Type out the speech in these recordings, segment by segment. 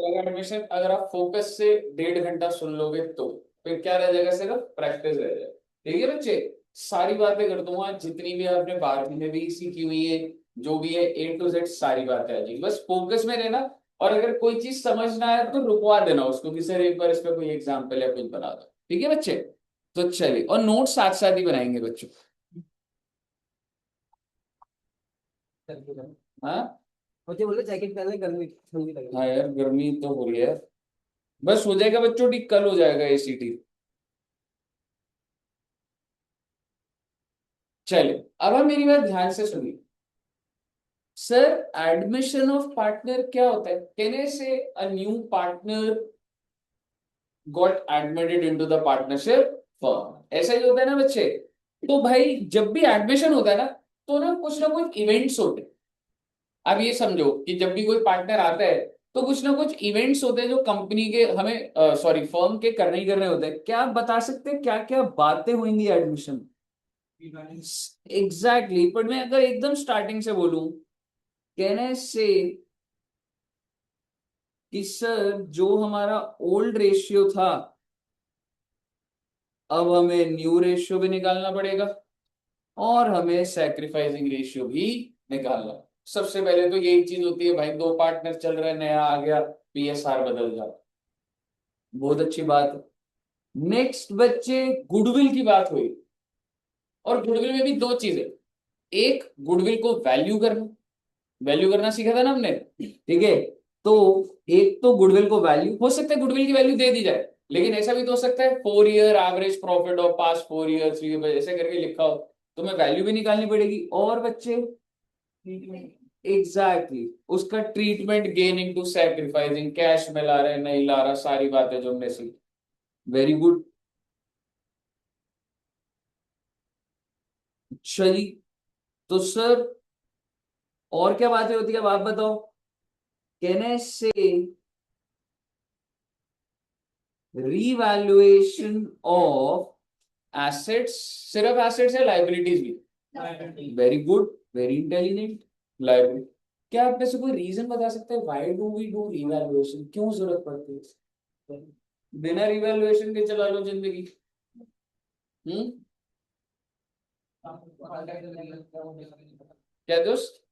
अगर एडमिशन, अगर आप फोकस से 1.5 घंटा सुन लोगे तो फिर क्या रह जाएगा, सिर्फ प्रैक्टिस रह जाएगा। ठीक है बच्चे, सारी बातें कर दूंगा जितनी भी आपने 12वीं में भी सीखी हुई है, जो भी है A to Z सारी बातें आ जाएगी, बस फोकस में रहना। और अगर कोई चीज समझ ना आए तो रुकवा देना उसको कि सर एक बार इस पे कोई एग्जाम्पल या कुछ बना दो। ठीक है बच्चे, तो चलिए, और नोट साथ साथ ही बनाएंगे बच्चों। हाँ मुझे बोले जैकेट पहन ले, गर्मी ठंडी लग रही हाँ यार, गर्मी तो हो रही है। बस हो जाएगा बच्चों ठीक, कल हो जाएगा ACT। चलिए, अब हम मेरी बात ध्यान से सुनिए। सर, एडमिशन ऑफ पार्टनर क्या होता है? कैन आई से a new partner got admitted into the partnership firm, ऐसा ही होता है ना बच्चे? तो भाई जब भी एडमिशन होता है ना कुछ ना कुछ इवेंट्स होते हैं। अब ये समझो कि जब भी कोई पार्टनर आता है तो कुछ ना कुछ इवेंट्स होते हैं जो कंपनी के हमें, सॉरी, फर्म के करने ही करने होते हैं। क्या आप बता सकते हैं क्या क्या बातें होंगी एडमिशन? एग्जैक्टली, पर मैं अगर एकदम स्टार्टिंग से बोलूं, कैन आई से कि सर जो हमारा ओल्ड रेशियो था, अब हमें न्यू रेशियो भी निकालना पड़ेगा और हमें सैक्रिफाइसिंग रेशियो भी निकालना। सबसे पहले तो यही चीज होती है भाई, दो पार्टनर चल रहे हैं, नया आ गया, PSR बदल जाओ, बहुत अच्छी बात है। नेक्स्ट बच्चे, गुडविल की बात हुई। और गुडविल में भी दो चीजें, एक गुडविल को वैल्यू करना सीखा था ना हमने, ठीक है? तो एक तो गुडविल को वैल्यू, हो सकता है गुडविल की वैल्यू दे दी जाए, लेकिन ऐसा भी तो हो सकता है 4 year average profit of past 4 years ऐसे करके लिखा हो, तो मैं वैल्यू भी निकालनी पड़ेगी। और बच्चे, एग्जैक्टली उसका treatment, gaining to sacrificing, cash में ला रहे हैं नहीं ला रहा, सारी बातें जो हमने सीखी। Very good. चलिए, तो सर और क्या बातें होती है, अब आप बताओ। Can I say revaluation of assets, सिर्फ एसेट्स है, लाइबिलिटीज भी? Very good, very intelligent. Liability, क्या आप में से कोई रीजन बता सकते हैं why do we do revaluation, क्यों जरूरत पड़ती है? बिना रिवैल्यूएशन के चला लो जिंदगी। हम्म, क्या दोस्त,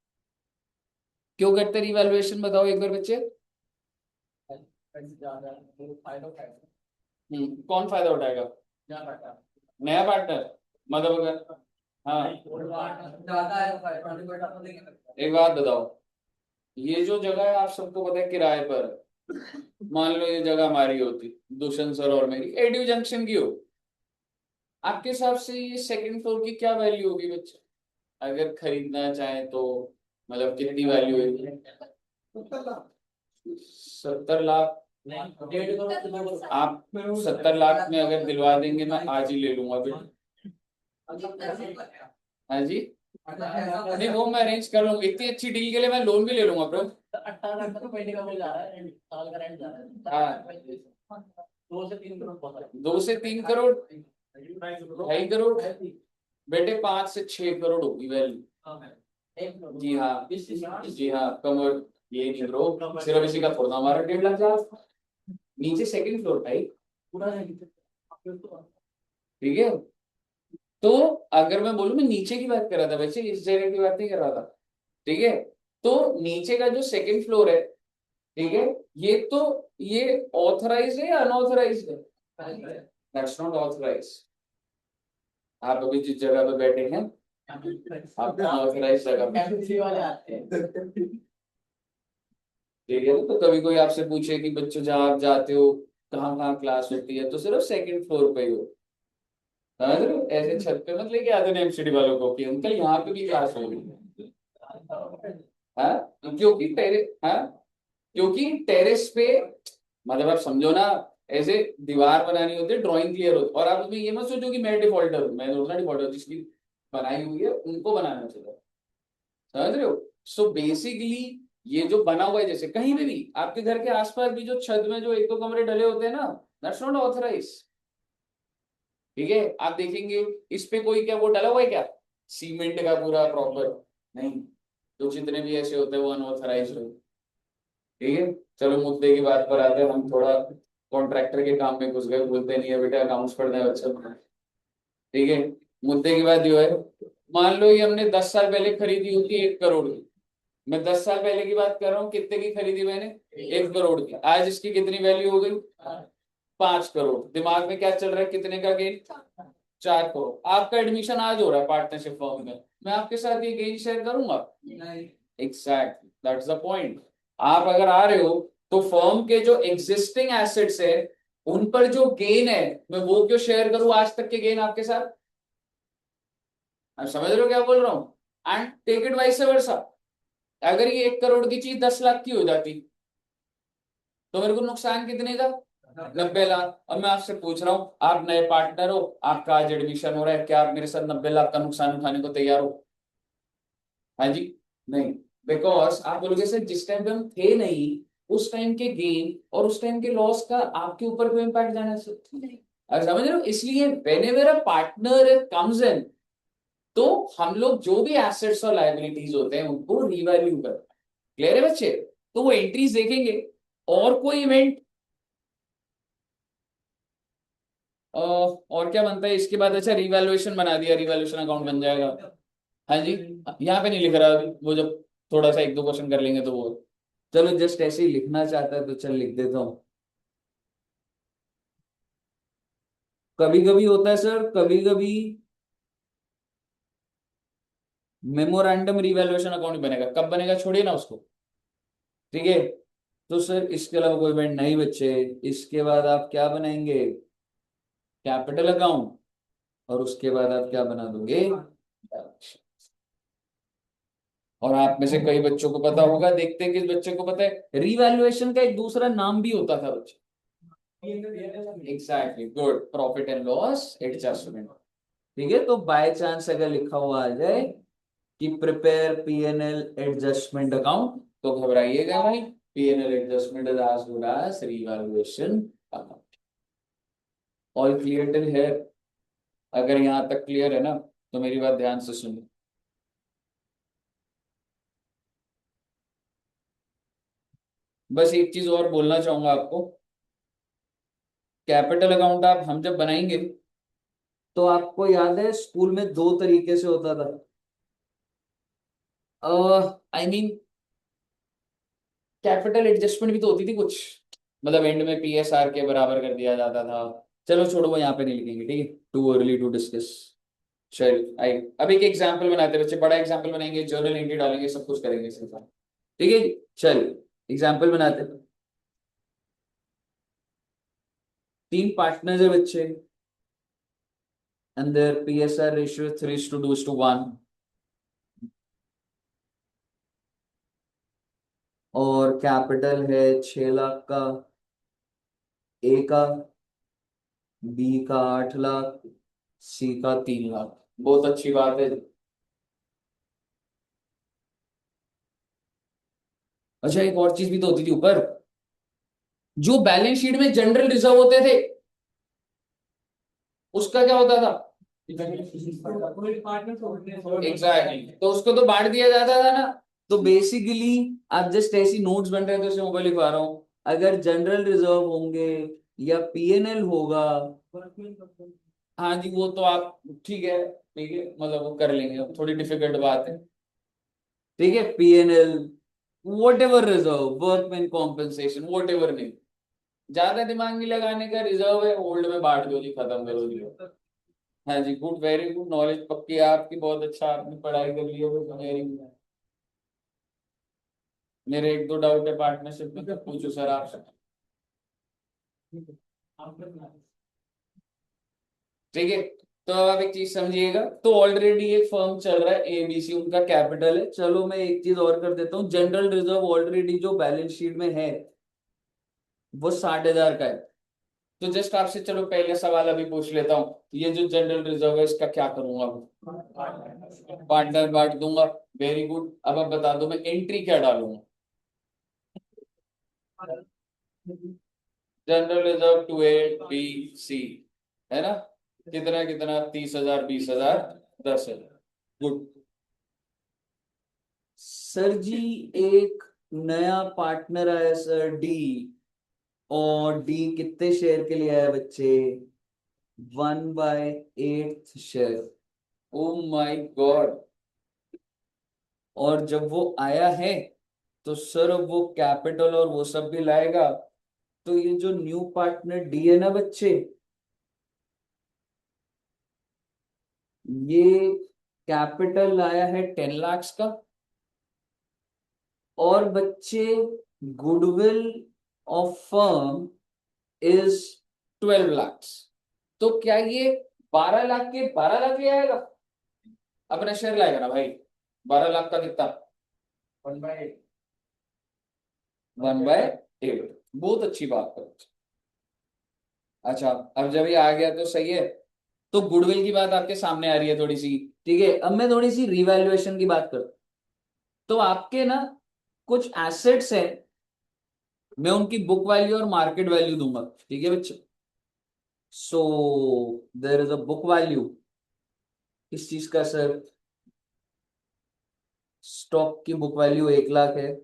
क्यों करते रिवैल्यूएशन, बताओ एक बार बच्चे। कौन फायदा उठाएगा? नया पार्टनर, मतलब अगर, हाँ, एक बात बताओ, ये जो जगह है आप सबको पता है किराए पर, मान लो ये जगह हमारी होती, दुष्यंत सर और मेरी, एडीयू जंक्शन की हो, आपके हिसाब से ये सेकंड फ्लोर की क्या वैल्यू होगी बच्चे, अगर खरीदना चाहे तो? मतलब कितनी वैल्यू है? 70 लाख। आप 70 लाख में अगर दिलवा देंगे, मैं आज ही ले लूंगा बेटा। हाँ जी, नहीं वो मैं अरेंज कर लूंगा, इतनी अच्छी डील के लिए मैं लोन भी ले लूंगा ब्रो। 18 लाख का तो महीने का बिल जा रहा है, साल का रेंट जा रहा है। हाँ, 2 से 3 करोड़, 2 से 3 करोड़, 2.5 करोड़, बेटे 5 से 6 करोड़ होगी वैल्यू। जी हाँ, जी हाँ, कमर, ये नहीं ब्रो, सिर्फ इसी का थोड़ा, हमारा 1.5 लाख जा, नीचे सेकंड फ्लोर भाई, ठीक है? तो अगर मैं बोलूं, मैं नीचे की बात कर रहा था वैसे, इस जगह की बात नहीं कर रहा था, ठीक है? तो नीचे का जो सेकंड फ्लोर है, ठीक है, ये ऑथराइज है या अनऑथराइज है? That's not authorise. आप अभी जिस जगह पे बैठे हैं, आप अनऑथराइज जगह पे वाले आते हैं, ठीक है? तो कभी कोई आपसे पूछे कि बच्चों जहाँ आप जाते हो कहाँ कहाँ क्लास होती है, तो सिर्फ सेकंड फ्लोर पे ही हो। समझ रहे हो? ऐसे छत पे मत लेके आते ना MCD वालों को कि अंकल यहाँ पे भी क्लास हो रही है। हाँ, हाँ, क्योंकि टेरेस पे, मतलब आप समझो ना, ऐसे दीवार बनानी होती है, ड्राइंग क्लियर होती है, और आप उसमें ये मत सोचो कि मैं डिफॉल्टर हूँ, मैं थोड़ा डिफॉल्टर, जिसकी बनाई हुई है उनको बनाना चाहिए। समझ रहे हो? सो बेसिकली ये जो बना हुआ है, जैसे कहीं भी आपके घर के आसपास भी जो छत में जो एक दो कमरे डले होते हैं ना, दैट्स नॉट ऑथराइज। ठीक है? आप देखेंगे इस पे कोई क्या वो डला हुआ है क्या, सीमेंट का पूरा प्रॉपर? नहीं, तो जितने भी ऐसे होते हैं वो अनऑथराइज हो। ठीक है? चलो मुद्दे की बात पर आते हैं, हम थोड़ा कॉन्ट्रैक्टर के काम में घुस गए, बोलते नहीं है बेटा अकाउंट्स पढ़ना है बच्चा। ठीक है, मुद्दे की बात जो है, मान लो ये हमने 10 साल पहले खरीदी होती 1 करोड़ की। मैं 10 साल पहले की बात कर रहा हूँ, कितने की खरीदी मैंने? 1 करोड़ की। आज इसकी कितनी वैल्यू हो गई? 5 करोड़। दिमाग में क्या चल रहा है, कितने का गेन? 4 करोड़। आपका एडमिशन आज हो रहा है पार्टनरशिप फर्म में, मैं आपके साथ ये गेन शेयर करूंगा? नहीं। Exactly, that's the point. आप अगर आ रहे हो तो फर्म के जो एग्जिस्टिंग एसेट्स है उन पर जो गेन है, मैं वो क्यों शेयर करूं आज तक के गेन आपके साथ? आप समझ रहे हो क्या बोल रहा हूं? And take it vice versa. अगर ये 1 करोड़ की चीज 10 लाख की हो जाती तो मेरे को नुकसान कितने का? 90 लाख। अब मैं आपसे पूछ रहा हूँ, आप नए पार्टनर हो, आपका आज एडमिशन हो रहा है, क्या आप मेरे साथ 90 लाख का नुकसान उठाने को तैयार हो? हाँ जी? नहीं। बिकॉज आप बोलोगे सर जिस टाइम पे हम थे नहीं, उस टाइम के गेन और उस टाइम के लॉस का आपके ऊपर कोई इम्पैक्ट जाना चाहिए? अब समझ रहे हो? इसलिए whenever a partner comes in, तो हम लोग जो भी एसेट्स और लायबिलिटीज होते हैं उनको रिवैल्यू करते हैं। क्लियर है बच्चे? तो वो एंट्रीज देखेंगे। और कोई इवेंट और क्या बनता है इसके बाद? अच्छा, रिवैल्यूएशन बना दिया, रिवैल्यूएशन अकाउंट बन जाएगा। हाँ जी? यहाँ पे नहीं लिख रहा अभी, वो जब थोड़ा सा 1-2 क्वेश्चन कर लेंगे तो वो, चलो जस्ट ऐसे ही लिखना चाहता है तो चल लिख देता हूँ। कभी कभी होता है सर, कभी कभी मेमोरेंडम रिवैल्यूएशन अकाउंट ही बनेगा। कब बनेगा छोड़िए ना उसको। ठीक है, तो सर इसके अलावा कोई इवेंट नहीं बच्चे। इसके बाद आप क्या बनाएंगे? Capital account. और उसके बाद आप क्या बना दोगे? और आप में से कई बच्चों को पता होगा, देखते हैं किस बच्चे को पता है, रिवैल्यूएशन का एक दूसरा नाम भी होता था बच्चे। Exactly, good, profit and loss adjustment. ठीक है, तो बाय चांस अगर लिखा हुआ आ जाए कि प्रिपेयर पीएनएल एडजस्टमेंट अकाउंट, तो घबराइएगा भाई, P N L adjustment is as good as revaluation account. All clear till here? अगर यहां तक क्लियर है ना, तो मेरी बात ध्यान से सुनिए। बस एक चीज और बोलना चाहूंगा आपको, कैपिटल अकाउंट आप हम जब बनाएंगे, तो आपको याद है स्कूल में 2 तरीके से होता था। आई मीन कैपिटल एडजस्टमेंट भी तो होती थी कुछ, मतलब एंड में पीएसआर के बराबर कर दिया जाता था। चलो छोड़ो, वो यहाँ पे नहीं लिखेंगे, ठीक है, टू अर्ली टू डिस्कस। चल आई, अब एक एग्जाम्पल बनाते हैं बच्चे, बड़ा एग्जाम्पल बनाएंगे, जर्नल एंट्री डालेंगे, सब कुछ करेंगे इसके साथ। ठीक है जी, चल एग्जाम्पल बनाते हैं। 3 पार्टनर्स है बच्चे, अंदर पीएसआर रेशियो 3:2:1, और कैपिटल है 6 लाख का, ए का, बी का 8 लाख, सी का 3 लाख। बहुत अच्छी बात है। अच्छा, एक और चीज भी तो होती थी ऊपर, जो बैलेंस शीट में जनरल रिजर्व होते थे उसका क्या होता था? एग्जैक्टली, तो उसको तो बांट दिया जाता था ना। तो बेसिकली आप जस्ट ऐसी नोट्स बन रहे थे, उसमें ऊपर लिखवा रहा हूं, अगर जनरल रिजर्व होंगे या पीएनएल होगा, हाँ जी वो तो आप, ठीक है, मतलब वो कर लेंगे, थोड़ी डिफिकल्ट बात है। ठीक है, PNL, what ever reserve, workman compensation, what ever, नहीं, ज्यादा दिमाग नहीं लगाने का, रिजर्व है ओल्ड में बांट दो जी, खत्म करो जी। हाँ जी, गुड, वेरी गुड, नॉलेज पक्की है आपकी, बहुत अच्छा, आपने पढ़ाई कर ली है, वेरी गुड। मेरे 1-2 डाउट है पार्टनरशिप में, तो पूछो सर आप। ठीक है, तो अब आप एक चीज समझिएगा, तो ऑलरेडी एक फर्म चल रहा है एबीसी, उनका कैपिटल है। चलो मैं एक चीज और कर देता हूँ, जनरल रिजर्व ऑलरेडी जो बैलेंस शीट में है वो 60,000 का है। तो जस्ट आपसे चलो पहले सवाल अभी पूछ लेता हूँ, ये जो जनरल रिजर्व है इसका क्या करूंगा? पार्टनर बांट दूंगा। वेरी गुड, अब आप बता दो मैं एंट्री क्या डालूंगा? General reserve 2 A B C, है ना? कितना कितना, 30,000, 20,000, 10,000। गुड सर जी, एक नया पार्टनर आया सर डी, और डी कितने शेयर के लिए आया बच्चे? 1/8 शेयर। O my God. और जब वो आया है तो सर वो कैपिटल और वो सब भी लाएगा, तो ये जो न्यू पार्टनर डी है ना बच्चे, ये कैपिटल लाया है 10 लाख का, और बच्चे goodwill of firm is 12 lakh. तो क्या ये 12 लाख के 12 लाख ले आएगा? अपना शेयर लाएगा ना भाई। 12 लाख का कितना? 1/8। 1/8। बहुत अच्छी बात है। अच्छा, अब जब ये आ गया तो सही है। तो गुडविल की बात आपके सामने आ रही है थोड़ी सी। ठीक है, अब मैं थोड़ी सी रिवैल्यूएशन की बात करूं। तो आपके ना कुछ एसेट्स हैं, मैं उनकी बुक वैल्यू और मार्केट वैल्यू दूंगा। ठीक है बच्चे? So there is a book value. किस चीज का सर? स्टॉक की बुक वैल्यू 1 लाख है।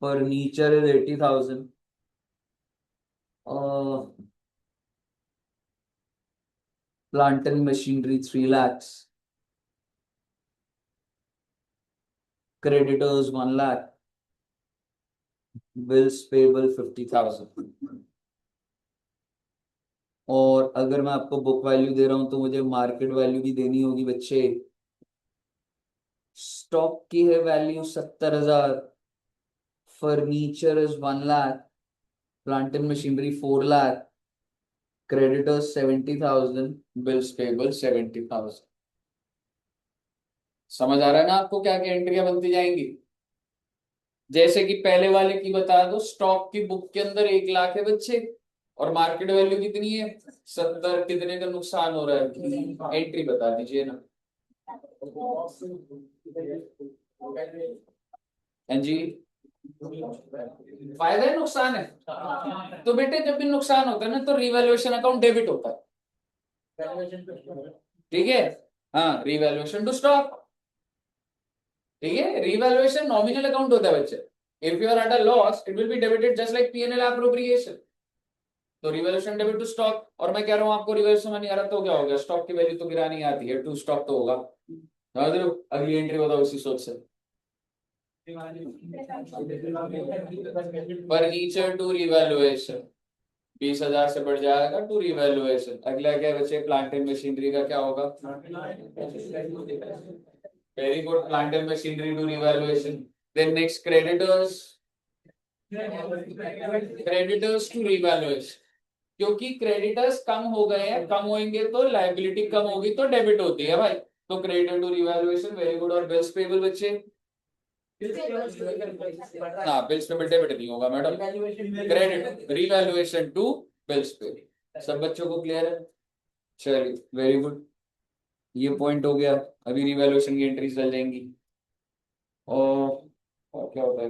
Furniture is 80,000। Plant and machinery 3 lakhs। Creditors 1 lakh. Bills payable 50,000। और अगर मैं आपको बुक वैल्यू दे रहा हूं तो मुझे मार्केट वैल्यू भी देनी होगी बच्चे। स्टॉक की है value 70,000। Furniture is 1 lakh. Plant and machinery 4 lakh. Creditors 70,000। Bills payable 70,000। समझ आ रहा है ना आपको क्या क्या एंट्रियां बनती जाएंगी? जैसे कि पहले वाले की बता दो, स्टॉक की बुक के अंदर 1 लाख है बच्चे, और मार्केट वैल्यू कितनी है? 70। कितने का नुकसान हो रहा है? एंट्री बता दीजिए ना। हाँ जी। फायदा है नुकसान है? तो बेटे जब भी नुकसान होता है ना तो रिवैल्यूएशन अकाउंट डेबिट होता है। ठीक है? हाँ, रिवैल्यूएशन टू स्टॉक। ठीक है, रिवैल्यूएशन नॉमिनल अकाउंट होता है बच्चे। If you are at a loss it will be debited just like P N L appropriation. तो रिवैल्यूएशन डेबिट टू स्टॉक, और मैं कह रहा हूं आपको रिवैल्यूएशन नहीं आ रहा तो क्या हो गया? स्टॉक की वैल्यू तो गिरानी आती है, टू स्टॉक तो होगा। समझ रहे हो? अगली एंट्री बताओ इसी सोच से। फर्नीचर टू रिवैल्यूएशन 20,000 से बढ़ जाएगा टू रिवैल्यूएशन। अगला क्या बचे? प्लांट एंड मशीनरी का क्या होगा? Very good, plant and machinery to revaluation. Then next creditors. Creditors to revaluation, क्योंकि क्रेडिटर्स कम हो गए हैं, कम होंगे तो लायबिलिटी कम होगी तो डेबिट होती है भाई। तो creditor to revaluation, very good. और बिल्स पेबल बच्चे? हाँ, बिल्स पेबल डेबिट नहीं होगा madam, credit. Revaluation to bills payable. सब बच्चों को क्लियर है? चलिए, वेरी गुड। ये पॉइंट हो गया। अभी रिवैल्यूएशन की एंट्रीज चल जाएंगी। और क्या होता है?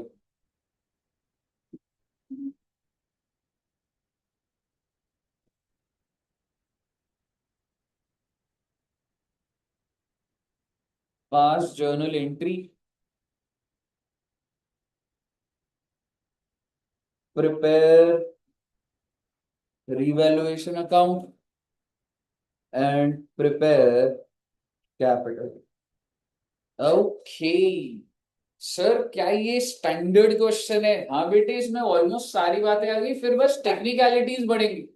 पास journal entry, prepare revaluation account and prepare capital. Okay sir, क्या ये स्टैंडर्ड क्वेश्चन है? हाँ बेटे, इसमें ऑलमोस्ट सारी बातें आ गई, फिर बस टेक्निकलिटीज बढ़ेंगी।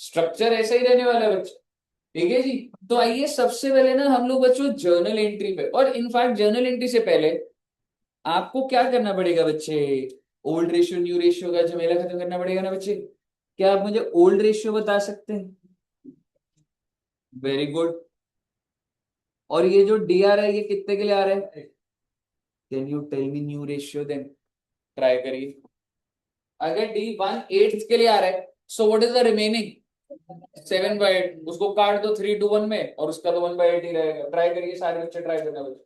स्ट्रक्चर ऐसा ही रहने वाला है बच्चे। ठीक है जी। तो आइए सबसे पहले ना हम लोग बच्चों जर्नल एंट्री पे, और इनफैक्ट जर्नल एंट्री से पहले आपको क्या करना पड़ेगा बच्चे? ओल्ड रेशियो न्यू रेशियो का झमेला खत्म करना पड़ेगा ना बच्चे। क्या आप मुझे ओल्ड रेशियो बता सकते हैं? Very good. और ये जो डी आ रहा है ये कितने के लिए आ रहा है? Can you tell me new ratio then? Try करिए। अगर डी 1/8 के लिए आ रहा है, so what is the remaining? 7/8। उसको काट दो 3 to 1 में, और उसका तो 1/8 ही रहेगा। ट्राई करिए सारे बच्चे, ट्राई करना बच्चे।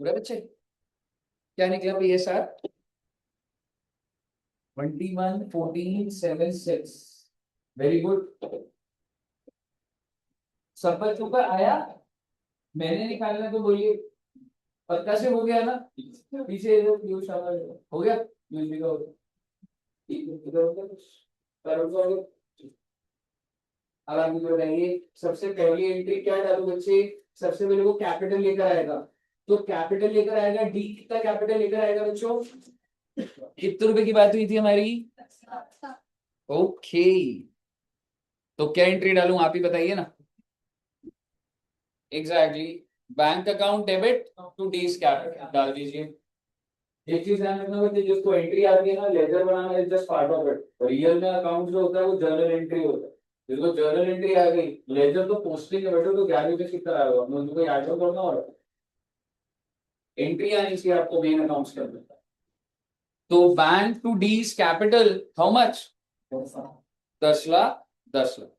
पूरा बच्चे क्या निकला भैया सर? 21, 14, 7, 6। Very good. सब बच्चों का आया? मैंने निकालना तो बोलिए। पक्का से हो गया ना? पीछे इधर पीयूष शामिल हो गया, पीयूष भी का हो गया। ठीक है, इधर हो गया कुछ? करो तो आगे। अब आप मुझे बताइए सबसे पहली एंट्री क्या डालू बच्चे? सबसे पहले वो कैपिटल लेकर आएगा। तो कैपिटल लेकर आएगा, डी कितना कैपिटल लेकर आएगा बच्चों? कितने रुपए की बात हुई थी हमारी? ओके। तो क्या एंट्री डालूं आप ही बताइए ना। Exactly. Bank account debit to D's capital डाल दीजिए। एक चीज ध्यान रखना बच्चे, जिसको एंट्री आती है ना, लेजर बनाना is just part of it. Real में अकाउंट जो होता है वो जर्नल एंट्री होता है। जिसको जर्नल एंट्री आ गई, लेजर तो पोस्टिंग है बेटे, तो 11 रुपए कितना आएगा, मुझे कोई आइटम करना और एंट्री आनी चाहिए आपको मेन अकाउंट्स के अंदर। तो bank to D's capital how much? 10 lakh, 10 lakh.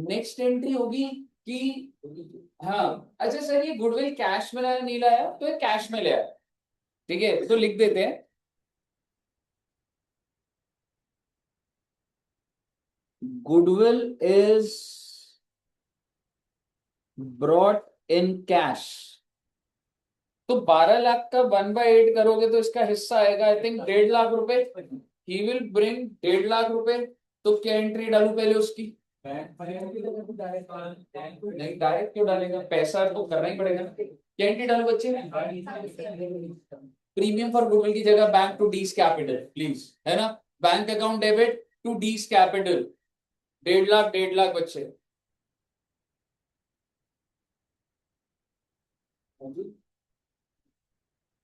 Next entry होगी कि हाँ अच्छा सर ये गुडविल कैश में लाया नहीं लाया, तो ये कैश में ले आया। ठीक है, तो लिख देते हैं goodwill is brought in cash. तो 12 लाख का 1/8 करोगे तो इसका हिस्सा आएगा आई थिंक 1.5 लाख रुपए। ही विल ब्रिंग 1.5 लाख रुपए। तो क्या एंट्री डालू पहले उसकी? नहीं डायरेक्ट क्यों डालेगा, पैसा तो करना ही पड़ेगा ना। क्या एंट्री डालू बच्चे? प्रीमियम फॉर गुडविल की जगह bank to D's capital please, है ना। Bank account debit to D's capital 1.5 lakh, 1.5 lakh बच्चे।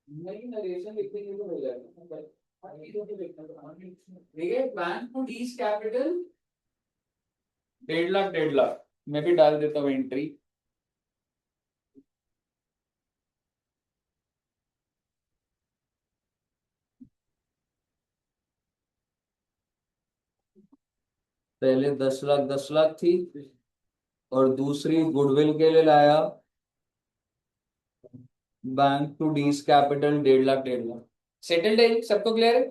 नहीं नरेशन लिखने के लिए हो जाएगा। ठीक है, bank to D's capital 1.5 lakh, 1.5 lakh. मैं भी डाल देता हूँ एंट्री। पहले 10 लाख, 10 लाख थी, और दूसरी गुडविल के लिए लाया bank to D's capital 1.5 lakh, 1.5 lakh. Settled है, सबको क्लियर है?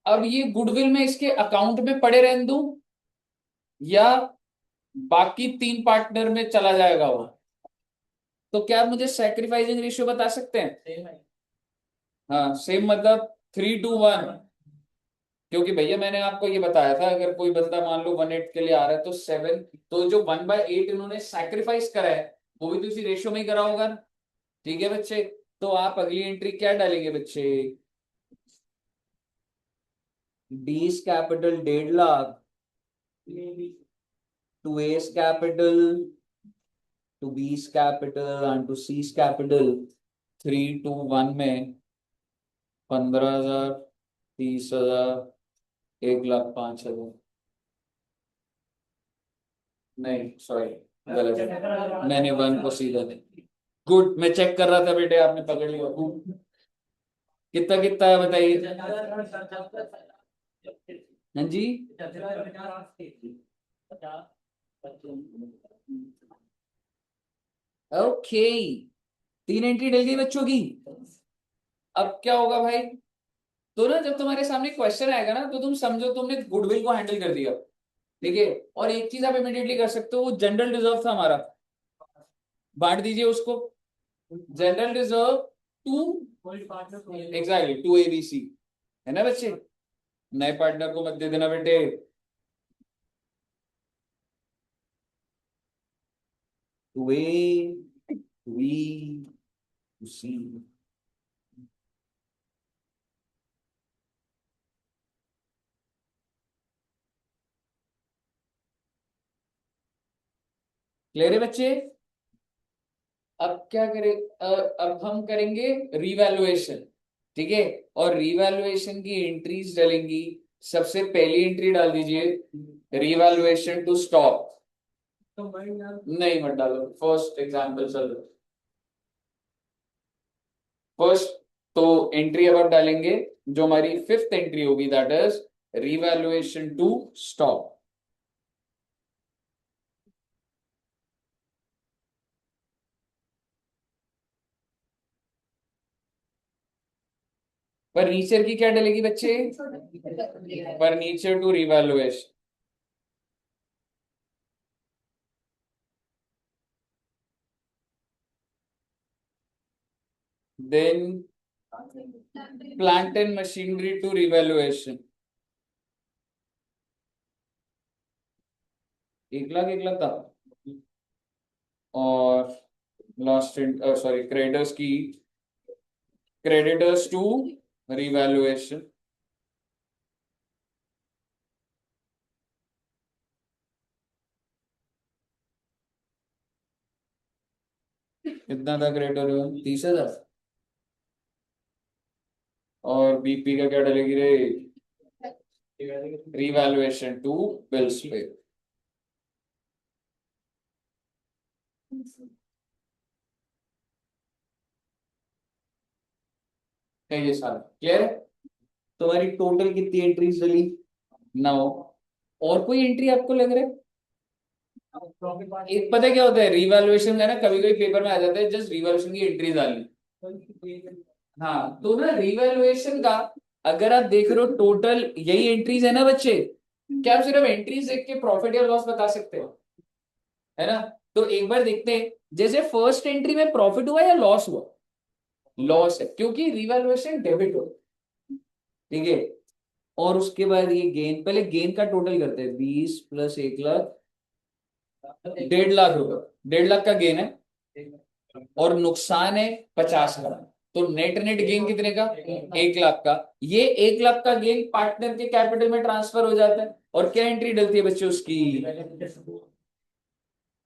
अब ये गुडविल में इसके अकाउंट में पड़े रहने दूं या बाकी 3 पार्टनर में चला जाएगा वो? तो क्या आप मुझे सैक्रिफाइसिंग रेशियो बता सकते हैं? हाँ सेम मतलब 3:1। क्योंकि भैया मैंने आपको ये बताया था अगर कोई बंदा मान लो 1/8 के लिए आ रहा है तो 7, तो जो 1/8 इन्होंने सैक्रिफाइस करा है वो भी तो इसी रेशियो में ही करा होगा ना। ठीक है बच्चे, तो आप अगली एंट्री क्या डालेंगे बच्चे? D's capital 1.5 lakh to A's capital to B's capital and to C's capital 3:1 में 15,000, 30,000, 1,05,000। नहीं सॉरी, गलत है, मैंने 1 को सीधा दे। गुड, मैं चेक कर रहा था बेटे, आपने पकड़ लिया। कितना कितना है बताइए? हाँ जी। ओके, 3 एंट्री डल गई बच्चों की। अब क्या होगा भाई? तो ना जब तुम्हारे सामने क्वेश्चन आएगा ना तो तुम समझो तुमने गुडविल को हैंडल कर दिया। ठीक है, और एक चीज आप इमिडिएटली कर सकते हो, वो जनरल रिजर्व था हमारा, बांट दीजिए उसको। General reserve to, exactly, to A B C, है ना बच्चे। नए पार्टनर को मत दे देना बेटे। To A, to B, to C. Clear है बच्चे? अब क्या करें? अब हम करेंगे रिवैल्यूएशन। ठीक है, और रिवैल्यूएशन की एंट्रीज डलेंगी। सबसे पहली एंट्री डाल दीजिए रिवैल्यूएशन टू स्टॉक। नहीं मत डालो, फर्स्ट एग्जांपल चलो। फर्स्ट, तो एंट्री अब आप डालेंगे जो हमारी फिफ्थ एंट्री होगी, that is revaluation to stock. Furniture की क्या डलेगी बच्चे? Furniture to revaluation. Then plant and machinery to revaluation. 1 lakh 1 lakh था। और लास्ट सॉरी क्रेडिटर्स की, क्रेडिटर्स टू रिवैल्यूएशन। कितना था क्रेडिटर? 30,000। और बीपी का क्या डलेगी रे? रिवैल्यूएशन टू बिल्स पे। ये सारा क्लियर है? तुम्हारी टोटल कितनी एंट्रीज डली? 9। और कोई एंट्री आपको लग रहा है? प्रॉफिट मार्जिन एक पता है क्या होता है रिवैल्यूएशन का ना, कभी कभी पेपर में आ जाता है जस्ट रिवैल्यूएशन की एंट्री डालनी। हाँ तो ना रिवैल्यूएशन का अगर आप देख रहे हो टोटल यही एंट्रीज है ना बच्चे, क्या आप सिर्फ एंट्रीज देख के प्रॉफिट या लॉस बता सकते हो? है ना? तो एक बार देखते हैं, जैसे फर्स्ट एंट्री में प्रॉफिट हुआ या लॉस हुआ? लॉस है क्योंकि रिवैल्यूएशन डेबिट हो। ठीक है। और उसके बाद ये गेन, पहले गेन का टोटल करते हैं, 20 प्लस 1 लाख, 1.5 लाख रुपए। 1.5 लाख का गेन है और नुकसान है 50 का। तो नेट नेट गेन कितने का? 1 लाख का। ये 1 लाख का गेन पार्टनर के कैपिटल में ट्रांसफर हो जाता है। और क्या एंट्री डलती है बच्चे उसकी?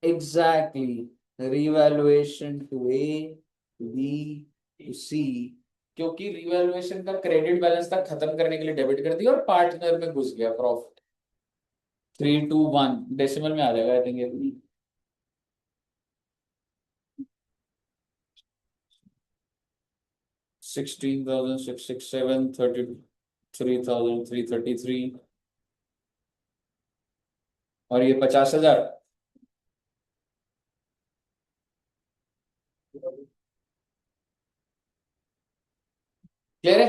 Exactly, revaluation to A, B, to C. क्योंकि रिवैल्यूएशन का क्रेडिट बैलेंस था, खत्म करने के लिए डेबिट कर दिया और पार्टनर में घुस गया प्रॉफिट। 321 डेसिमल में आ जाएगा आई थिंक। 16,667, 33,333। और ये 50,000। क्लियर है?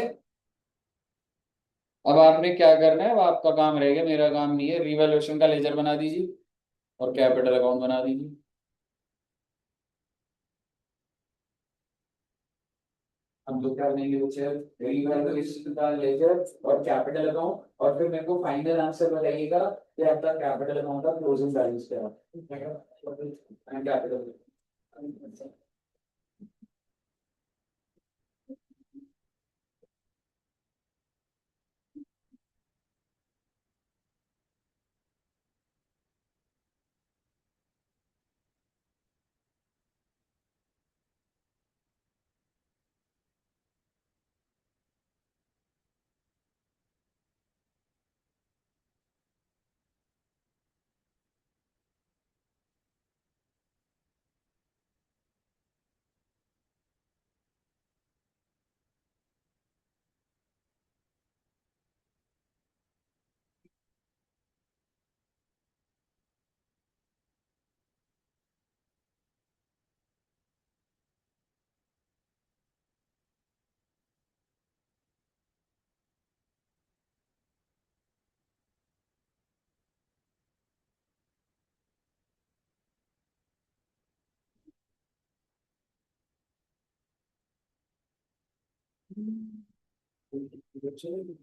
अब आपने क्या करना है, अब आपका काम रहेगा, मेरा काम नहीं है। रिवैल्यूएशन का लेजर बना दीजिए और कैपिटल अकाउंट बना दीजिए। हम लोग क्या बनेंगे बच्चे? रिवैल्यूएशन का लेजर और कैपिटल अकाउंट, और फिर मेरे को फाइनल आंसर बताइएगा कि आपका कैपिटल अकाउंट का क्लोजिंग बैलेंस क्या है। Capital.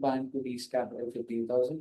Bank to D's capital 15,000।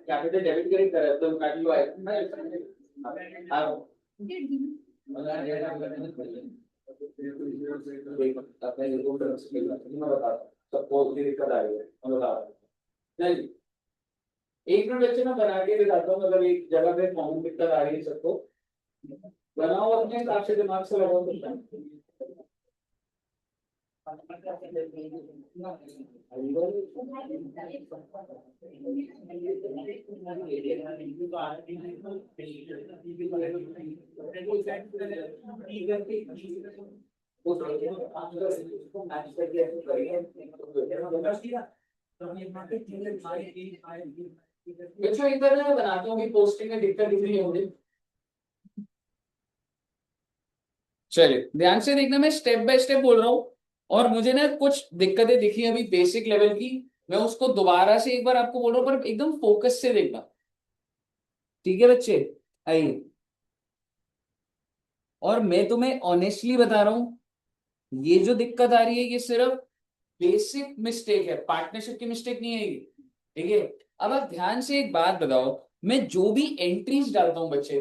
Capital debit correct करा तो काट लो हाँ सबको दिक्कत आ रही है मैं बता रहा हूँ नहीं एक मिनट बच्चे मैं बना के दिखाता हूँ मतलब एक जगह पे कॉमन दिक्कत आ रही है सबको बनाओ अपने हिसाब से दिमाग से लगाओ बच्चों इधर मैं बनाता हूँ पोस्टिंग में दिक्कत दिख रही है मुझे चलिए ध्यान से देखना मैं स्टेप बाय स्टेप बोल रहा हूँ और मुझे ना कुछ दिक्कतें दिखी अभी बेसिक लेवल की मैं उसको दोबारा से एक बार आपको बोल रहा हूँ पर एकदम फोकस से देखना ठीक है बच्चे आइए और मैं तुम्हें ऑनेस्टली बता रहा हूँ ये जो दिक्कत आ रही है ये सिर्फ बेसिक मिस्टेक है पार्टनरशिप की मिस्टेक नहीं है ये ठीक है अब आप ध्यान से एक बात बताओ मैं जो भी एंट्रीज डालता हूँ बच्चे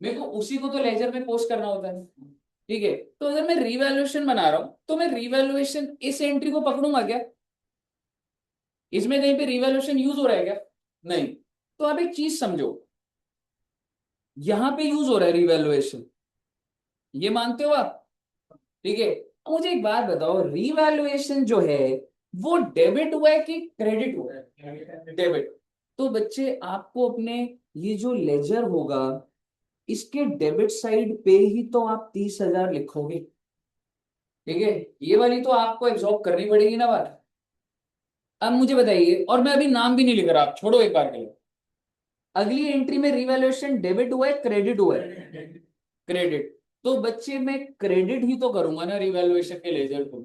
मेरे को उसी को तो लेजर में पोस्ट करना होता है ठीक है तो अगर मैं रिवैल्यूएशन बना रहा हूं तो मैं रिवैल्यूएशन इस एंट्री को पकड़ूंगा क्या इसमें कहीं पे रिवैल्यूएशन यूज हो रहा है क्या नहीं तो आप एक चीज समझो यहां पे यूज हो रहा है रिवैल्यूएशन ये मानते हो आप ठीक है अब मुझे एक बात बताओ रिवैल्यूएशन जो है वो डेबिट हुआ है कि क्रेडिट हुआ है डेबिट तो बच्चे आपको अपने ये जो लेजर होगा इसके डेबिट साइड पे ही तो आप 30,000 लिखोगे ठीक है ये वाली तो आपको एब्जॉर्ब करनी पड़ेगी ना बात अब मुझे बताइए और मैं अभी नाम भी नहीं लिख रहा आप छोड़ो एक बार के लिए अगली एंट्री में रिवैल्यूएशन डेबिट हुआ है क्रेडिट हुआ है क्रेडिट तो बच्चे मैं क्रेडिट ही तो करूंगा ना रिवैल्यूएशन के लेजर को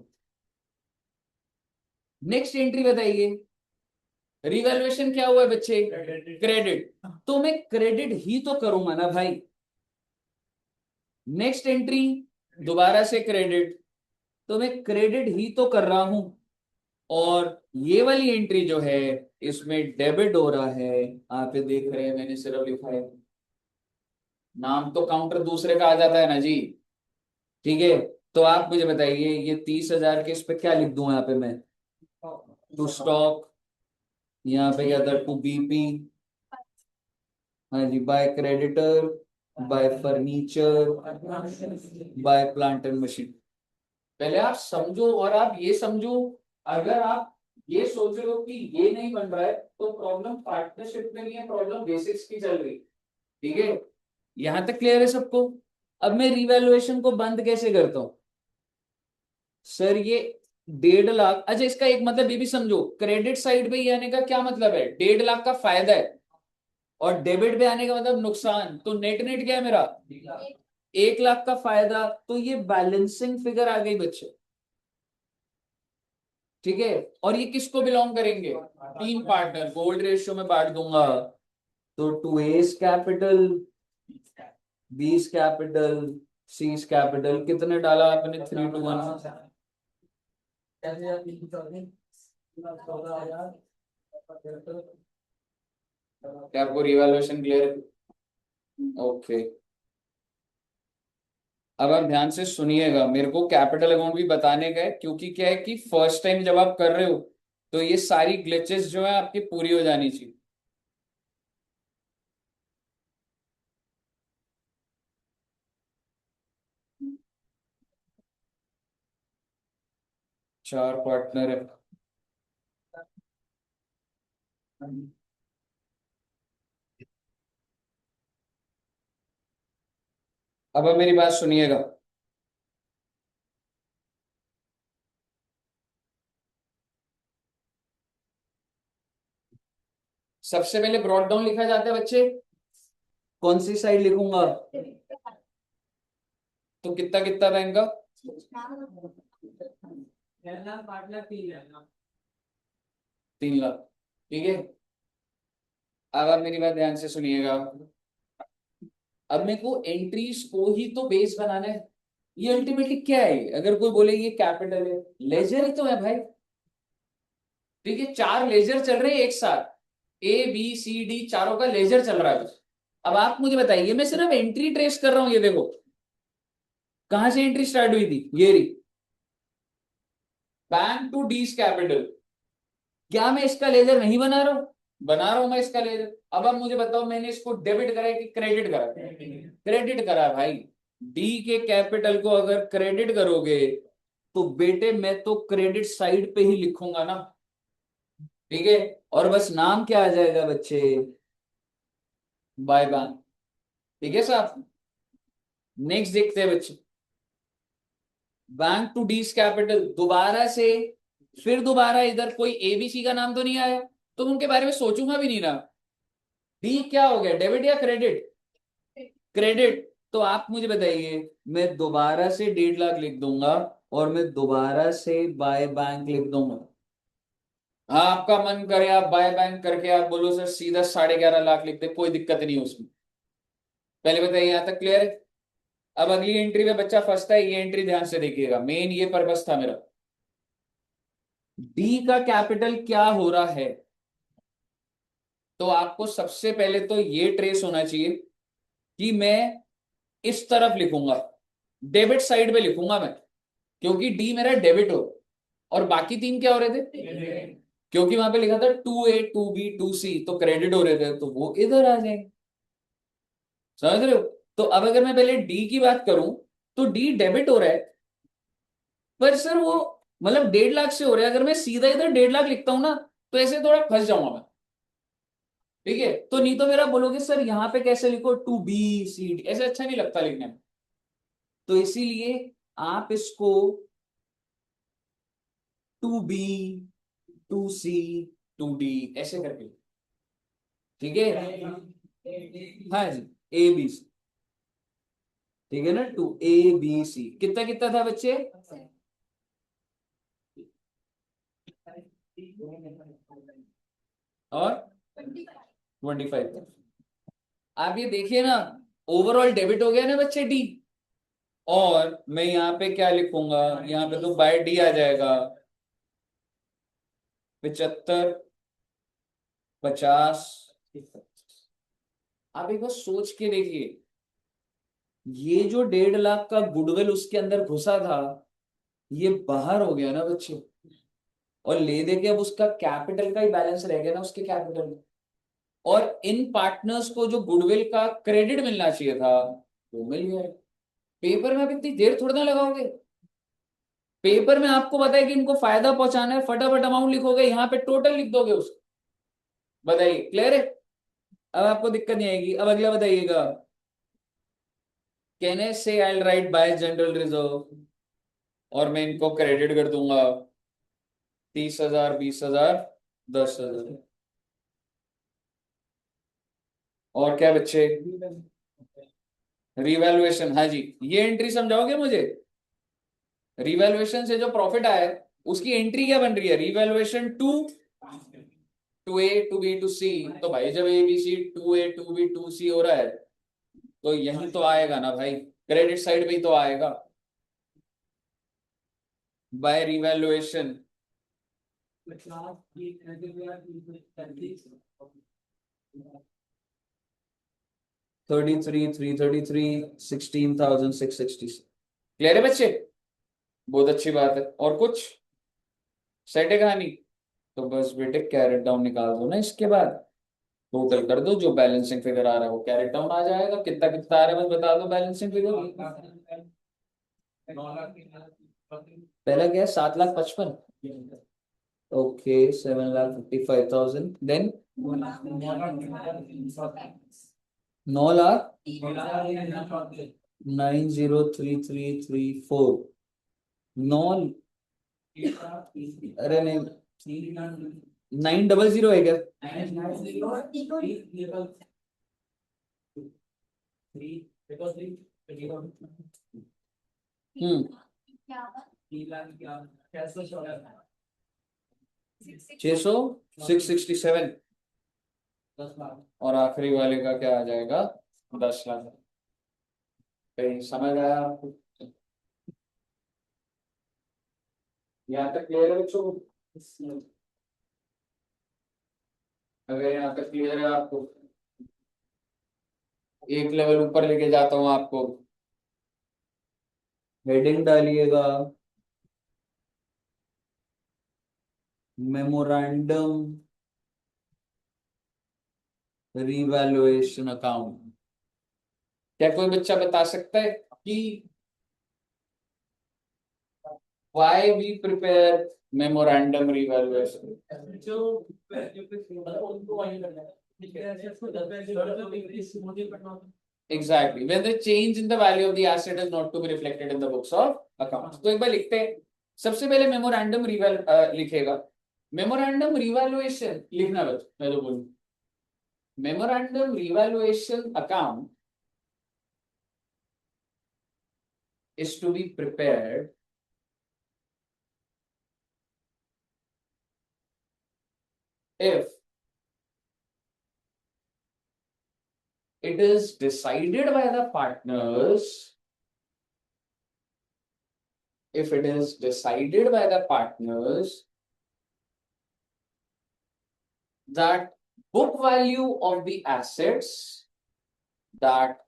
नेक्स्ट एंट्री बताइए रिवैल्यूएशन क्या हुआ है बच्चे क्रेडिट तो मैं क्रेडिट ही तो करूंगा ना भाई नेक्स्ट एंट्री दोबारा से क्रेडिट तो मैं क्रेडिट ही तो कर रहा हूं, और ये वाली एंट्री जो है इसमें डेबिट हो रहा है। आप ये देख रहे हैं, मैंने सिर्फ लिखा है, नाम तो काउंटर दूसरे का आ जाता है ना जी। ठीक है, तो आप मुझे बताइए ये 30,000 के इस पे क्या लिख दूं यहाँ पे मैं? टू स्टॉक, यहाँ पे क्या था, टू बीपी, हाँ जी, by creditor, by furniture, by plant and machine. पहले आप समझो, और आप ये समझो, अगर आप ये सोच रहे हो कि ये नहीं बन रहा है तो प्रॉब्लम पार्टनरशिप में नहीं है, प्रॉब्लम बेसिक्स की चल रही। ठीक है, यहां तक क्लियर है सबको? अब मैं रिवैल्यूएशन को बंद कैसे करता हूं? सर ये 1.5 लाख, अच्छा इसका एक मतलब ये भी समझो, क्रेडिट साइड पे ये आने का क्या मतलब है, 1.5 लाख का फायदा है, और डेबिट पे आने का मतलब नुकसान, तो नेट नेट क्या है मेरा, 1 लाख का फायदा। तो ये बैलेंसिंग फिगर आ गई बच्चे। ठीक है, और ये किसको बिलोंग करेंगे, तीन पार्टनर, गोल्ड रेशियो में बांट दूंगा। तो to A's capital, B's capital, C's capital, कितने डाला आपने, 3:1। क्या आपको रिवैल्यूएशन क्लियर है? ओके, अब आप ध्यान से सुनिएगा, मेरे को कैपिटल अकाउंट भी बताने का है, क्योंकि क्या है कि फर्स्ट टाइम जब आप कर रहे हो तो ये सारी ग्लिचेस जो है आपकी पूरी हो जानी चाहिए। चार पार्टनर है। अब मेरी बात सुनिएगा, सबसे पहले ब्रॉड डाउन लिखा जाता है बच्चे, कौन सी साइड लिखूंगा, तो कितना कितना था इनका, 3 लाख। ठीक है, अब आप मेरी बात ध्यान से सुनिएगा, अब मेरे को एंट्रीज को ही तो बेस बनाना है। ये अल्टीमेटली क्या है, अगर कोई बोले ये कैपिटल है, लेजर ही तो है भाई। ठीक है, चार लेजर चल रहे हैं एक साथ, ए बी सी डी, चारों का लेजर चल रहा है बस। अब आप मुझे बताइए, मैं सिर्फ एंट्री ट्रेस कर रहा हूं, ये देखो कहां से एंट्री स्टार्ट हुई थी, ये रही, बैंक टू डीज कैपिटल। क्या मैं इसका लेजर नहीं बना रहा हूं? बना रहा हूं मैं इसका लेजर। अब आप मुझे बताओ, मैंने इसको डेबिट करा है कि क्रेडिट करा? क्रेडिट करा भाई। डी के कैपिटल को अगर क्रेडिट करोगे तो बेटे मैं तो क्रेडिट साइड पे ही लिखूंगा ना। ठीक है, और बस नाम क्या आ जाएगा बच्चे, बाय बाय। ठीक है साहब, नेक्स्ट देखते हैं बच्चे, बैंक टू डीज कैपिटल दोबारा से, फिर दोबारा इधर कोई एबीसी का नाम तो नहीं आया, तो उनके बारे में सोचूंगा भी नहीं ना। डी क्या हो गया, डेबिट या क्रेडिट? क्रेडिट। तो आप मुझे बताइए, मैं दोबारा से 1.5 लाख लिख दूंगा, और मैं दोबारा से बाय बैंक लिख दूंगा। हाँ, आपका मन करे आप बाय बैंक करके आप बोलो सर सीधा 11.5 लाख लिख दे, कोई दिक्कत नहीं है उसमें। पहले बताइए, यहां तक क्लियर है? अब अगली एंट्री में बच्चा फंसता है, ये एंट्री ध्यान से देखिएगा, मेन ये पर्पस था मेरा। डी का कैपिटल क्या हो रहा है, तो आपको सबसे पहले तो ये ट्रेस होना चाहिए कि मैं इस तरफ लिखूंगा, डेबिट साइड पे लिखूंगा मैं, क्योंकि डी मेरा डेबिट हो, और बाकी तीन क्या हो रहे थे, क्योंकि वहां पे लिखा था 2A 2B 2C, तो क्रेडिट हो रहे थे, तो वो इधर आ जाएंगे। समझ रहे हो? तो अब अगर मैं पहले डी की बात करूं, तो डी डेबिट हो रहा है, पर सर वो मतलब 1.5 लाख से हो रहा है, अगर मैं सीधा इधर 1.5 लाख लिखता हूं ना, तो ऐसे थोड़ा फंस जाऊंगा मैं। ठीक है, तो नहीं तो मेरा बोलोगे सर यहाँ पे कैसे लिखो, 2B C D, ऐसे अच्छा नहीं लगता लिखने में। तो इसीलिए आप इसको 2B 2C 2D ऐसे करके लिखो। ठीक है, हाँ जी, ABC। ठीक है ना, 2ABC, कितना कितना था बच्चे, और 25। आप ये देखिए ना, ओवरऑल डेबिट हो गया ना बच्चे डी, और मैं यहाँ पे क्या लिखूंगा, यहाँ पे तो बाय डी आ जाएगा, 75, 50। आप एक बार सोच के देखिए, ये जो 1.5 लाख का गुडविल उसके अंदर घुसा था, ये बाहर हो गया ना बच्चे। और ले दे के अब उसका कैपिटल का ही बैलेंस रह गया ना उसके कैपिटल में। और इन पार्टनर्स को जो गुडविल का क्रेडिट मिलना चाहिए था वो मिल गया। पेपर में आप इतनी देर थोड़ा ना लगाओगे। पेपर में आपको पता है कि इनको फायदा पहुंचाना है, फटाफट अमाउंट लिखोगे, यहाँ पे टोटल लिख दोगे उसको। बताइए, क्लियर है? अब आपको दिक्कत नहीं आएगी। अब अगला बताइएगा, कैन आई से आई राइट बाय जनरल रिजर्व, और मैं इनको क्रेडिट कर दूंगा 30,000, 20,000, 10,000। और क्या बच्चे? रिवैल्यूएशन, हाँ जी। ये एंट्री समझाओगे मुझे? रिवैल्यूएशन से जो प्रॉफिट आया है उसकी एंट्री क्या बन रही है? Revaluation to A to B to C. तो भाई जब A B C, to A to B to C हो रहा है, तो यही तो आएगा ना भाई, क्रेडिट साइड में ही तो आएगा बाय रिवैल्यूएशन। 33,333, 16,660। क्लियर है बच्चे? बहुत अच्छी बात है। और कुछ सेट है कहानी? तो बस बेटे कैरेट डाउन निकाल दो ना, इसके बाद टोटल कर दो, जो बैलेंसिंग फिगर आ रहा है वो कैरेट डाउन आ जाएगा। कितना कितना आ रहा है बस बता दो बैलेंसिंग फिगर। पहला क्या है? 7,55,000। ओके, 7,55,000। देन 9,00,000, 90,333,4। नौ, अरे नहीं, 900 है क्या? हम्म, 600, 667। और आखिरी वाले का क्या आ जाएगा? 10,00,000। कहीं समझ आया आपको? यहाँ तक क्लियर है बच्चों? अगर यहाँ तक क्लियर है आपको, एक लेवल ऊपर लेके जाता हूँ आपको। हेडिंग डालिएगा, मेमोरेंडम रिवैल्यूएशन अकाउंट। क्या कोई बच्चा बता सकता है कि why we prepare memorandum revaluation? Exactly, when the change in the value of the asset is not to be reflected in the books of accounts। तो एक बार लिखते हैं। सबसे पहले मेमोरेंडम रिवैल लिखेगा। मेमोरेंडम रिवैल्यूएशन लिखना बस, मैं तो बोलूं memorandum revaluation account is to be prepared if it is decided by the partners, if it is decided by the partners that book value of the assets, that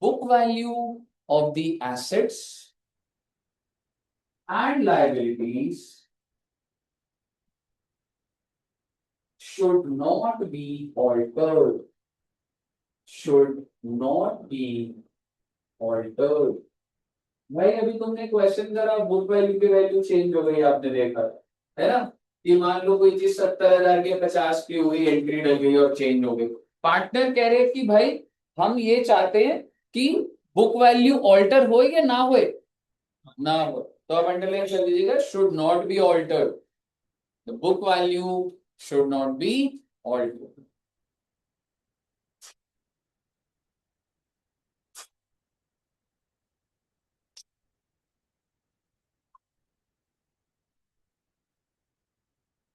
book value of the assets and liabilities should not be altered, should not be altered। भाई अभी तुमने question करा, book value की value change हो गई, आपने देखा है ना? कि मान लो कोई चीज 70,000 की 50 की हुई, एंट्री डल गई और चेंज हो गई। पार्टनर कह रहे हैं कि भाई हम ये चाहते हैं कि बुक वैल्यू ऑल्टर हो या ना हो, ना हो। तो आप अंडरलाइन कर लीजिएगा, should not be altered, the book value should not be altered.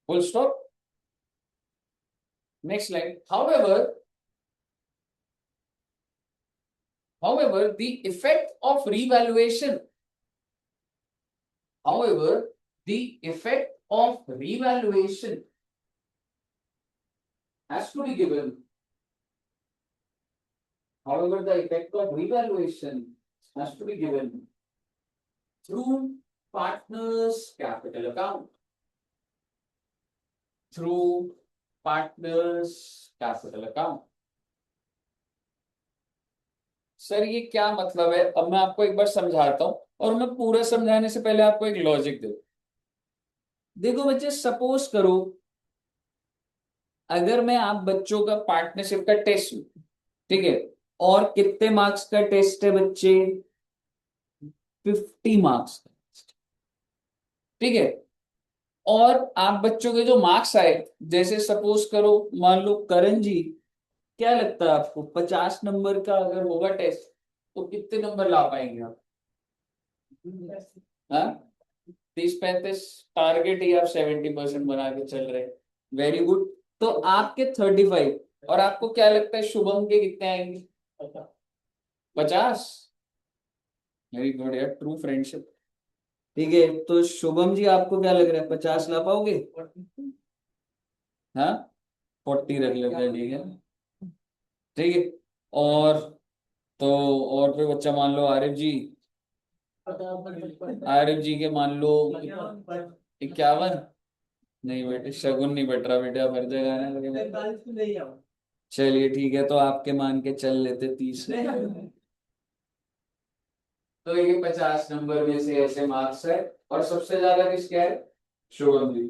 Full stop. Next line, however However, the effect of revaluation, however, the effect of revaluation has to be given. However, the effect of revaluation has to be given through partners capital account. Through partners capital account. Sir ये क्या मतलब है? अब मैं आपको एक बार समझाता हूं, और मैं पूरा समझाने से पहले आपको एक लॉजिक दे। देखो बच्चे, सपोज करो अगर मैं आप बच्चों का पार्टनरशिप का टेस्ट लूं, ठीक है, और कितने मार्क्स का टेस्ट है बच्चे? 50 मार्क्स का, ठीक है। और आप बच्चों के जो मार्क्स आए, जैसे सपोज करो मान लो करण जी, क्या लगता है आपको 50 नंबर का अगर होगा टेस्ट तो कितने नंबर ला पाएंगे आप? हाँ, 30-35 टारगेट ही आप 70% बना के चल रहे हैं। Very good. तो आपके 35, और आपको क्या लगता है शुभम के कितने आएंगे? 50। वेरी गुड यार, ट्रू फ्रेंडशिप। ठीक है, तो शुभम जी आपको क्या लग रहा है, 50 ला पाओगे? हाँ, 40 रख लेते हैं, ठीक है। ठीक है, और तो और कोई बच्चा मान लो आरिफ जी, आरिफ जी के मान लो 51। नहीं बेटे, शगुन नहीं बट रहा बेटे, अब हर जगह आने लगे। चलिए ठीक है, तो आपके मान के चल लेते 30। तो ये 50 नंबर में से ऐसे मार्क्स है, और सबसे ज्यादा किसके है? शुभम जी।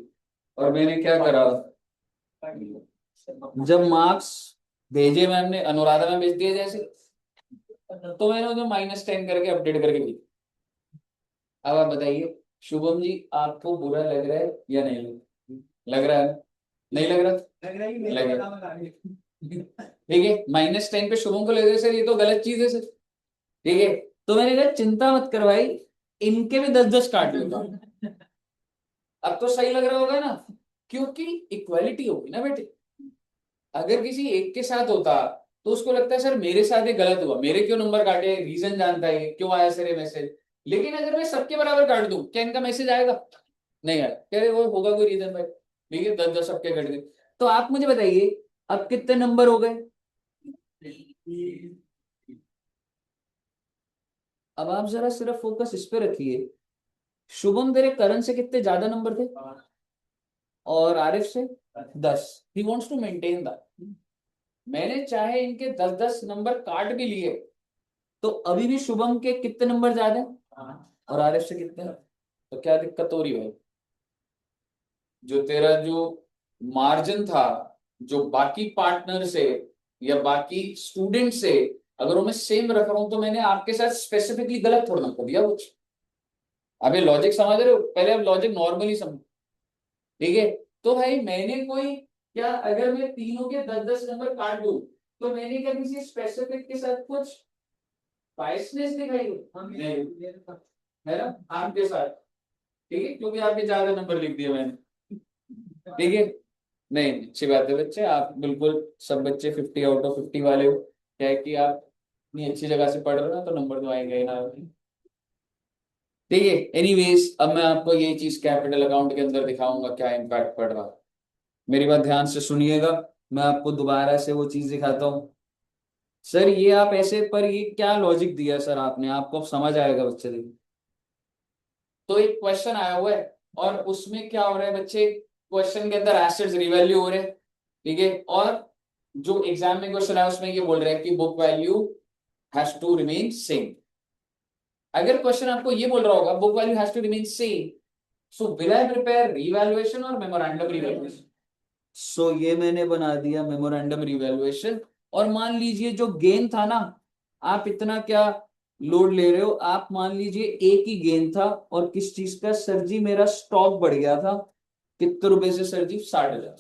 और मैंने क्या करा, जब मार्क्स भेजे मैम ने, अनुराधा में भेज दिए जैसे, तो मैंने उन्हें -10 करके अपडेट करके दी। अब आप बताइए शुभम जी, आपको बुरा लग रहा है या नहीं लग रहा है? नहीं लग रहा? लग रहा। ठीक है, -10 पे शुभम को लग रहा है सर ये तो गलत चीज है सर, ठीक है। तो मैंने कहा चिंता मत कर भाई, इनके भी 10-10 काट लेता हूं। अब तो सही लग रहा होगा ना, क्योंकि इक्वालिटी होगी ना बेटे। अगर किसी एक के साथ होता तो उसको लगता है सर मेरे साथ ये गलत हुआ, मेरे क्यों नंबर काटे, रीजन जानता है क्यों आया सर ये मैसेज। लेकिन अगर मैं सबके बराबर काट दूं, क्या इनका मैसेज आएगा? नहीं आया, कह रहे वो होगा कोई रीजन भाई। ठीक है, 10-10 सबके कट गए। तो आप मुझे बताइए अब कितने नंबर हो गए? अब आप जरा सिर्फ फोकस इस पे रखिए, शुभम तेरे करण से कितने ज्यादा नंबर थे? और आरिफ से 10। He wants to maintain that. मैंने चाहे इनके 10-10 नंबर काट भी लिए, तो अभी भी शुभम के कितने नंबर ज्यादा हैं और आरिफ से कितने? तो क्या दिक्कत हो रही है? जो तेरा जो मार्जिन था, जो बाकी पार्टनर से या बाकी स्टूडेंट से, अगर वो मैं सेम रख रहा हूं, तो मैंने आपके साथ स्पेसिफिकली गलत थोड़ा ना कर दिया कुछ। अब ये लॉजिक समझ रहे हो? पहले अब लॉजिक नॉर्मली समझ, ठीक है। तो भाई मैंने कोई, क्या अगर मैं तीनों के 10-10 नंबर काट दूं, तो मैंने क्या किसी स्पेसिफिक के साथ कुछ बायसनेस दिखाई नहीं, है ना आपके साथ? ठीक है, क्योंकि आपके ज्यादा नंबर लिख दिए मैंने, ठीक है। नहीं, अच्छी बात है बच्चे, आप बिल्कुल सब बच्चे 50 आउट ऑफ 50 वाले हो। क्या है कि आप इतनी अच्छी जगह से पढ़ रहे हो ना, तो नंबर तो आएंगे ही ना। ठीक है, एनीवेज अब मैं आपको ये चीज कैपिटल अकाउंट के अंदर दिखाऊंगा क्या इम्पैक्ट पड़ रहा है। मेरी बात ध्यान से सुनिएगा, मैं आपको दोबारा से वो चीज दिखाता हूँ। सर ये आप ऐसे, पर ये क्या लॉजिक दिया सर आपने, आपको अब समझ आएगा बच्चे, देखिए। तो एक क्वेश्चन आया हुआ है, और उसमें क्या हो रहा है बच्चे, क्वेश्चन के अंदर एसेट्स रिवैल्यू हो रहे हैं, ठीक है। और जो एग्जाम में क्वेश्चन है उसमें ये बोल रहे हैं कि book value has to remain same. अगर क्वेश्चन आपको ये बोल रहा होगा book value has to remain same, so will I prepare revaluation और मेमोरेंडम रिवैल्यूएशन? सो ये मैंने बना दिया मेमोरेंडम रिवैल्यूएशन। और मान लीजिए जो गेन था ना, आप इतना क्या लोड ले रहे हो, आप मान लीजिए एक ही गेन था, और किस चीज का सर जी, मेरा स्टॉक बढ़ गया था कितने रुपए से सर जी? 60,000।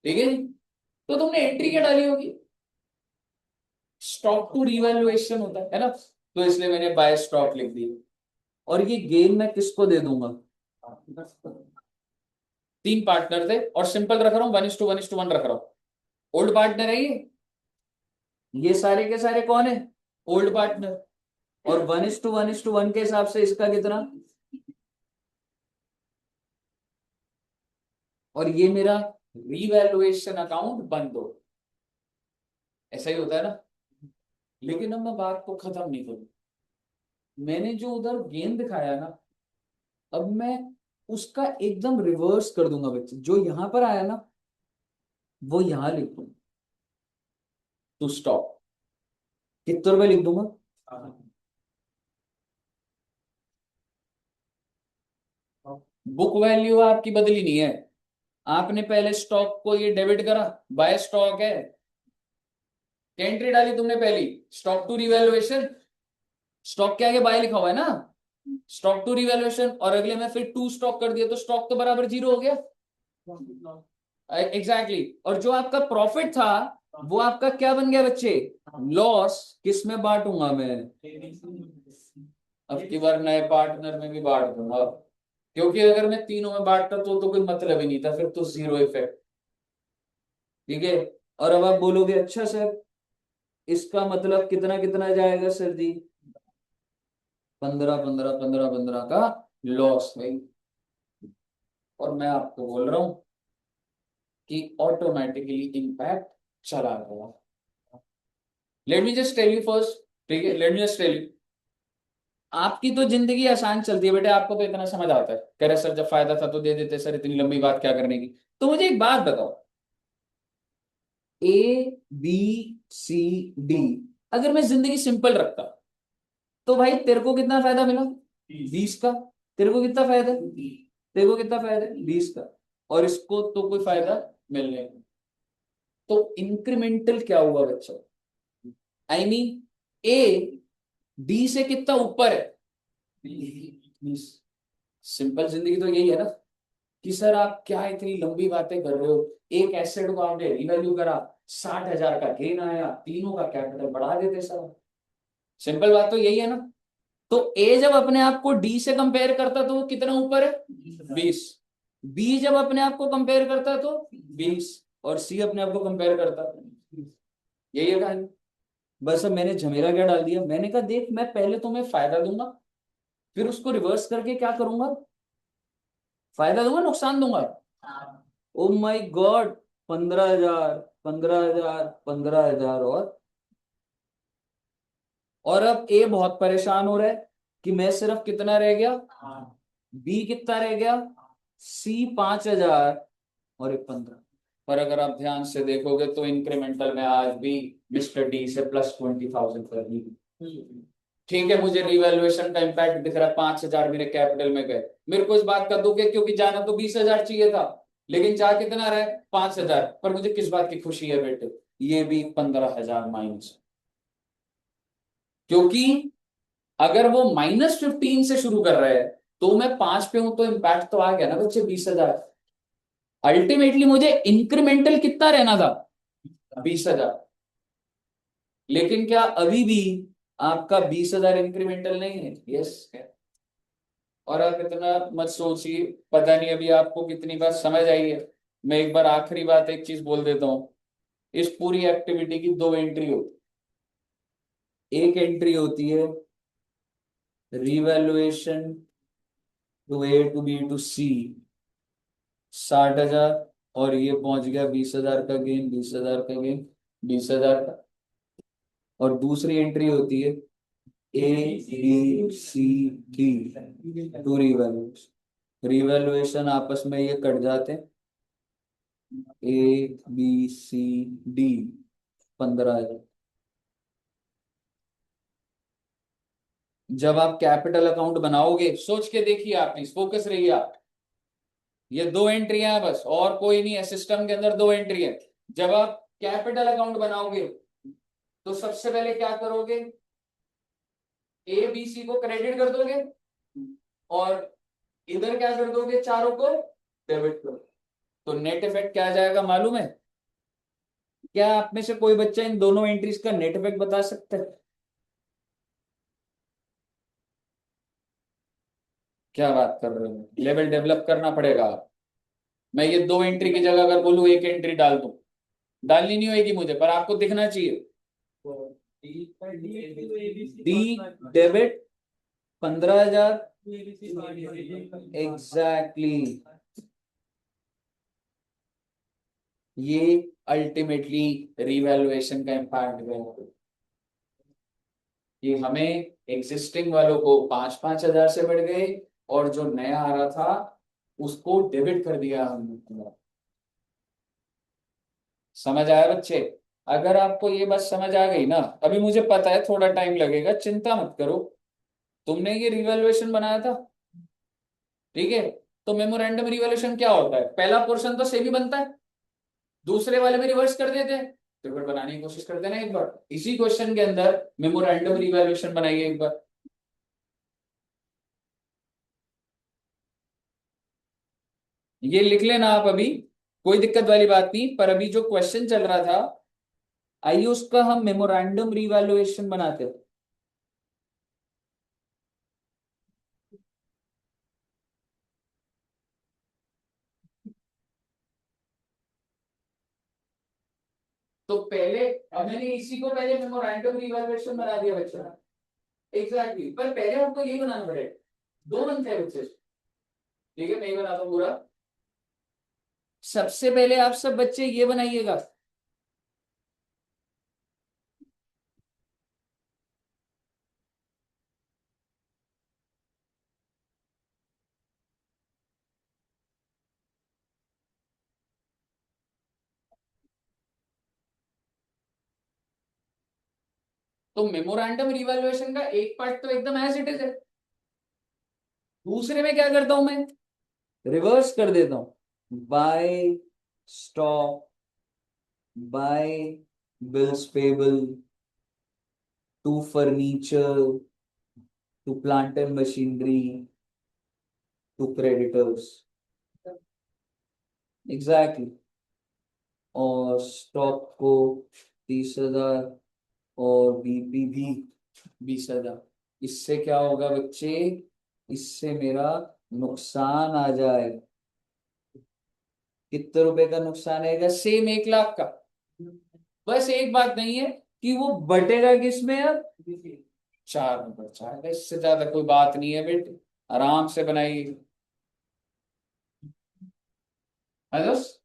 ठीक है जी, तो तुमने एंट्री क्या डाली होगी? स्टॉक टू रिवैल्यूएशन होता है ना, तो इसलिए मैंने बाय स्टॉक लिख दिया। और ये गेन मैं किसको दे दूंगा? 3 पार्टनर थे, और सिंपल रख रहा हूं, 1:1:1 रख रहा हूं। ओल्ड पार्टनर है ये, ये सारे के सारे कौन है, ओल्ड पार्टनर। और 1:1:1 के हिसाब से इसका कितना, और ये मेरा रीवैल्यूएशन अकाउंट बंद हो, ऐसा ही होता है ना। लेकिन अब मैं बात को खत्म नहीं करूं, मैंने जो उधर गेन दिखाया ना, अब मैं उसका एकदम रिवर्स कर दूंगा बच्चे, जो यहां पर आया ना वो यहां लिख दूंगा, टू स्टॉप, कितने रुपए लिख दूंगा, बुक वैल्यू आपकी बदली नहीं है। आपने पहले स्टॉक को ये डेबिट करा, बाय स्टॉक है, क्या एंट्री डाली तुमने पहली, स्टॉक टू रिवैल्यूएशन, स्टॉक के आगे बाय लिखा हुआ है ना, स्टॉक टू रिवैल्यूएशन, और अगले में फिर टू स्टॉक कर दिया तो स्टॉक तो बराबर जीरो हो गया। Exactly exactly. और जो आपका प्रॉफिट था वो आपका क्या बन गया बच्चे, लॉस। किस में बांटूंगा मैं, अब की बार नए पार्टनर में भी बांट दूंगा, क्योंकि अगर मैं तीनों में बांटता तो कोई मतलब ही नहीं था, फिर तो जीरो इफेक्ट। ठीक है, और अब आप बोलोगे अच्छा सर इसका मतलब कितना कितना जाएगा सर जी, 15 15 15 15 का लॉस भाई। और मैं आपको बोल रहा हूं कि ऑटोमेटिकली इम्पैक्ट चला गया। Let me just tell you first, ठीक है, let me just tell you, आपकी तो जिंदगी आसान चलती है बेटे, आपको तो इतना समझ आता है, कह रहे सर जब फायदा था तो दे देते सर, इतनी लंबी बात क्या करने की। तो मुझे एक बात बताओ, A B C D, अगर मैं जिंदगी सिंपल रखता तो भाई तेरे को कितना फायदा मिला, 20 का। तेरे को कितना फायदा है, तेरे को कितना फायदा है, 20 का। और इसको तो कोई फायदा मिलने का। तो इंक्रीमेंटल क्या हुआ बच्चों, आई मीन ए डी से कितना ऊपर है, 20। सिंपल जिंदगी तो यही है ना, कि सर आप क्या इतनी लंबी बातें कर रहे हो, एक एसेट को आपने रिवैल्यू करा, 60,000 का गेन आया, तीनों का कैपिटल बढ़ा देते सर। सिंपल बात तो यही है ना। तो ए जब अपने आप को डी से कंपेयर करता तो वो कितना ऊपर है, 20। बी जब अपने आप को कंपेयर करता तो 20, और सी अपने आप को कंपेयर करता, यही है कहानी। बस अब मैंने झमेला क्या डाल दिया, मैंने कहा देख मैं पहले तुम्हें फायदा दूंगा, फिर उसको रिवर्स करके क्या करूंगा, फायदा दूंगा नुकसान दूंगा। ओ माय गॉड, 15,000, 15,000, 15,000, और अब ए बहुत परेशान हो रहा है कि मैं सिर्फ कितना रह गया, बी कितना रह गया, सी 5,000, और एक 15। पर अगर आप ध्यान से देखोगे तो इंक्रीमेंटल में आज भी मिस्टर डी से +20,000 कर दी। ठीक है, मुझे रिवैल्यूएशन का इम्पैक्ट दिख रहा है, 5,000 मेरे कैपिटल में गए, मेरे को इस बात का दुख है क्योंकि जाना तो 20,000 चाहिए था, लेकिन जा कितना रहा है, 5,000। पर मुझे किस बात की खुशी है बेटे, ये भी 15,000 माइनस, क्योंकि अगर वो -15 से शुरू कर रहे हैं तो मैं 5 पे हूं तो इम्पैक्ट तो आ गया ना बच्चे, 20,000। अल्टीमेटली मुझे इंक्रीमेंटल कितना रहना था, 20,000। लेकिन क्या अभी भी आपका 20,000 इंक्रीमेंटल नहीं है, यस। और आप इतना मत सोचिए, पता नहीं अभी आपको कितनी बात समझ आई है। मैं एक बार आखिरी बात एक चीज बोल देता हूं, इस पूरी एक्टिविटी की दो एंट्री होती, एक एंट्री होती है revaluation to A to B to C, 60,000, और ये पहुंच गया 20,000 का गेन, 20,000 का गेन, 20,000 का। और दूसरी एंट्री होती है A B C D to revaluation, revaluation आपस में ये कट जाते हैं, A B C D, 15,000। जब आप कैपिटल अकाउंट बनाओगे, सोच के देखिए आप, प्लीज फोकस रहिए आप, ये दो एंट्रियां हैं बस, और कोई नहीं है सिस्टम के अंदर, दो एंट्री है। जब आप कैपिटल अकाउंट बनाओगे तो सबसे पहले क्या करोगे, ए बी सी को क्रेडिट कर दोगे, और इधर क्या कर दोगे, चारों को डेबिट करो। तो नेट इफेक्ट क्या आ जाएगा मालूम है, क्या आप में से कोई बच्चा इन दोनों एंट्रीज का नेट इफेक्ट बता सकता है, क्या बात कर रहे हो, लेवल डेवलप करना पड़ेगा। मैं ये दो एंट्री की जगह अगर बोलूं एक एंट्री डाल दूं, डालनी नहीं होगी मुझे, पर आपको दिखना चाहिए। D debit 15,000 exactly. ये अल्टीमेटली रिवैल्यूएशन का इम्पैक्ट है कि हमें एग्जिस्टिंग वालों को 5,000 से बढ़ गए और जो नया आ रहा था उसको डेबिट कर दिया हमने। समझ आया बच्चे? अगर आपको ये बात समझ आ गई ना, अभी मुझे पता है थोड़ा टाइम लगेगा, चिंता मत करो। तुमने ये रिवैल्यूएशन बनाया था, ठीक है? तो मेमोरेंडम रिवैल्यूएशन क्या होता है? पहला पोर्शन तो सेम ही बनता है, दूसरे वाले में रिवर्स कर देते हैं। तो फिर बनाने की कोशिश करते हैं ना एक बार, इसी क्वेश्चन के अंदर मेमोरेंडम रिवैल्यूएशन बनाइए एक बार। ये लिख लेना आप अभी, कोई दिक्कत वाली बात नहीं, पर अभी जो क्वेश्चन चल रहा था, आइए उसका हम मेमोरेंडम रिवैल्यूएशन बनाते हैं। तो पहले, अब मैंने इसी को पहले मेमोरेंडम रिवैल्यूएशन बना दिया बच्चों। एग्जैक्टली, पर पहले हमको यही बनाना पड़ेगा, दो बनते हैं बच्चे। ठीक है, मैं ही बनाता हूँ पूरा। सबसे पहले आप सब बच्चे ये बनाइएगा, तो मेमोरेंडम रिवैल्यूएशन का एक पार्ट तो एकदम एज इट इज है, दूसरे में क्या करता हूं मैं? रिवर्स कर देता हूं। By stock, by bills payable, to furniture, to plant and machinery, to creditors. Exactly. और स्टॉक को 30,000 और बीपी भी 20,000। इससे क्या होगा बच्चे? इससे मेरा नुकसान आ जाए। कितने रुपए का नुकसान आएगा? सेम 1 लाख का। बस एक बात नहीं है कि वो बटेगा किस में अब? 4 में बढ़ जाएगा, इससे ज्यादा कोई बात नहीं है बेटे, आराम से बनाइए। है दोस्त?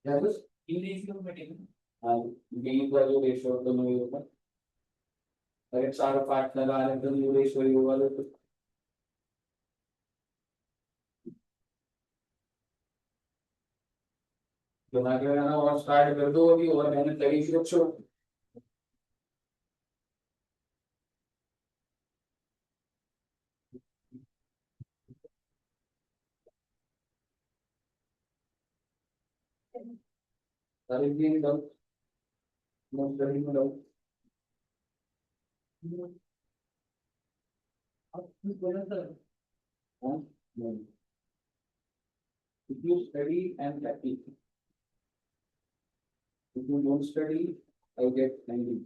है दोस्त? हाँ, बीच का जो रेशो तो नहीं होगा, अगर 4 और 5 लगा रहे तो जो रेशो ही होगा तो बना के रहना और स्टार्ट कर दो अभी, और मेहनत लगी शुरू शुरू। सारी दिन दो, most study में दो। हाँ? नहीं। If you study and happy, if you don't study, I get 90।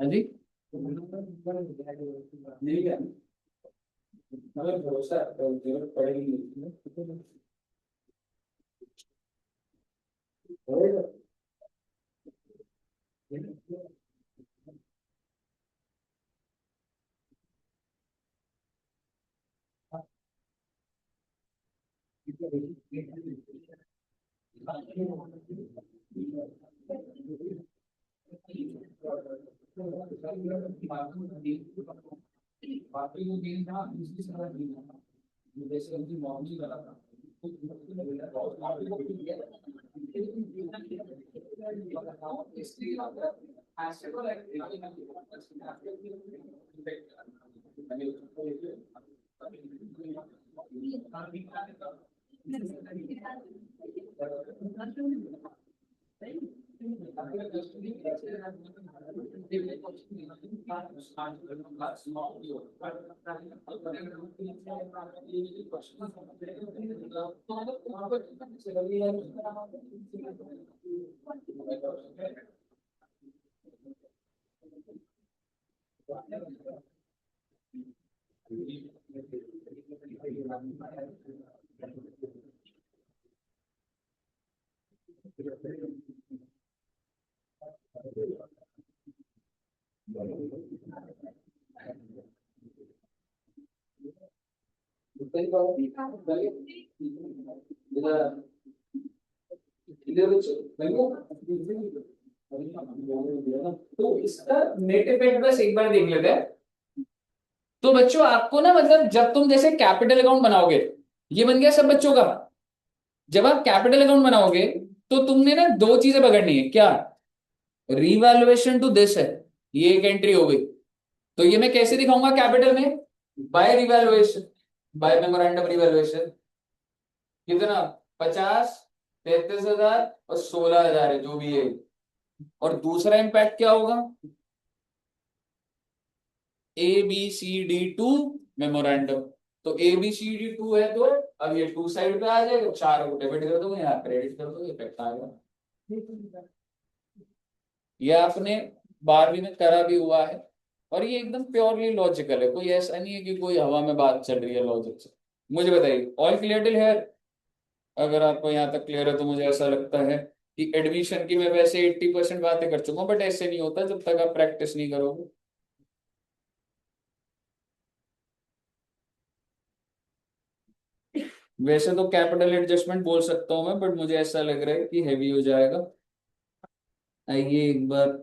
हाँ जी, नहीं क्या, मगर भरोसा जरूरत पड़ेगी नहीं। होएगा। बाकी जो दिन था इसकी सारा दिन था, जैसे उनकी मॉर्निंग करा था। तो इसका नेट इफेक्ट बस एक बार देख लेते हैं। तो बच्चों आपको ना मतलब जब तुम जैसे कैपिटल अकाउंट बनाओगे, ये बन गया सब बच्चों का। जब आप कैपिटल अकाउंट बनाओगे तो तुमने ना दो चीजें पकड़नी है, क्या? रिवैल्यूएशन टू दिस है, ये एक एंट्री हो गई। तो ये मैं कैसे दिखाऊंगा कैपिटल में? By revaluation, by memorandum revaluation. कितना? 50, 33,000 और 16,000 है जो भी है। और दूसरा इंपैक्ट क्या होगा? ABCD2 memorandum. तो ABCD2 है तो अब ये टू साइड पे आ जाएगा, चार को डेबिट कर दोगे, यहाँ क्रेडिट कर दोगे, इफेक्ट आ गया। ये आपने 12वीं में करा भी हुआ है। और ये एकदम प्योरली लॉजिकल है, कोई ऐसा नहीं है कि कोई हवा में बात चल रही है लॉजिक से। मुझे बताइए, ऑल क्लियर टिल हियर? अगर आपको यहाँ तक क्लियर है तो मुझे ऐसा लगता है कि एडमिशन की मैं वैसे 80% बातें कर चुका हूँ, बट ऐसे नहीं होता जब तक आप प्रैक्टिस नहीं करोगे। वैसे तो कैपिटल एडजस्टमेंट बोल सकता हूँ मैं, बट मुझे ऐसा लग रहा है कि हैवी हो जाएगा। आइए एक बार।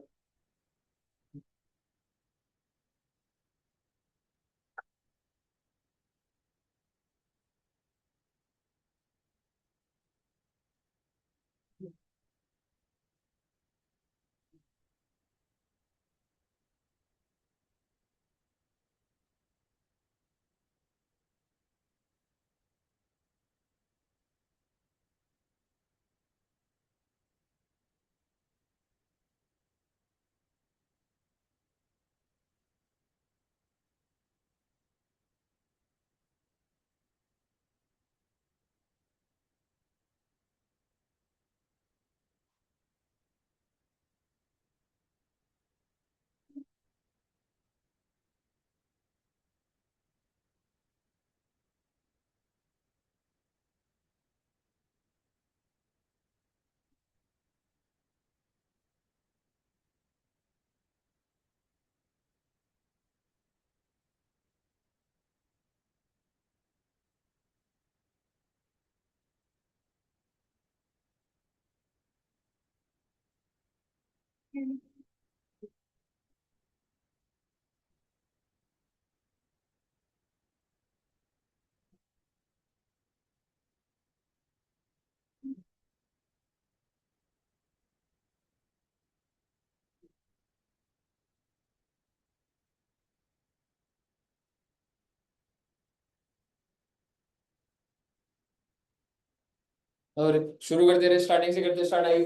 और शुरू करते रहे, स्टार्टिंग से करते, स्टार्ट आई।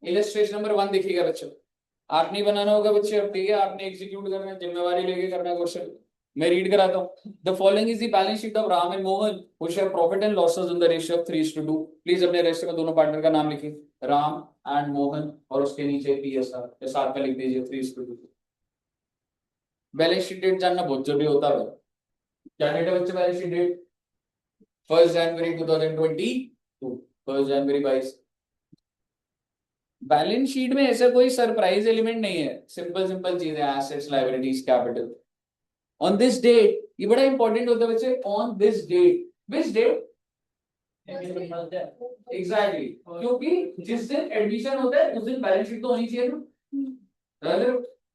इलस्ट्रेशन नंबर 1 देखिएगा बच्चों। आपने बनाना होगा बच्चे, अब ठीक है, आपने एग्जीक्यूट करना है, जिम्मेवारी लेके करना है क्वेश्चन। मैं रीड कराता हूँ। The following is the balance sheet of Ram and Mohan who share profit and losses in the ratio of 3:2। Please अपने रेशियो में दोनों पार्टनर का नाम लिखिए, राम एंड मोहन, और उसके नीचे PSR साथ में लिख दीजिए 3:2। बैलेंस शीट डेट जानना बहुत जरूरी होता है। क्या डेट है बच्चे बैलेंस शीट डेट? 1 जनवरी 2022, 1 जनवरी 22। बैलेंस शीट में ऐसा कोई सरप्राइज एलिमेंट नहीं है, सिंपल सिंपल चीजें, assets, liabilities, capital. On this date, ये बड़ा इंपॉर्टेंट होता है बच्चे, on this date, which date? Exactly, क्योंकि जिस दिन एडमिशन होता है उस दिन बैलेंस शीट तो होनी चाहिए ना। Rather,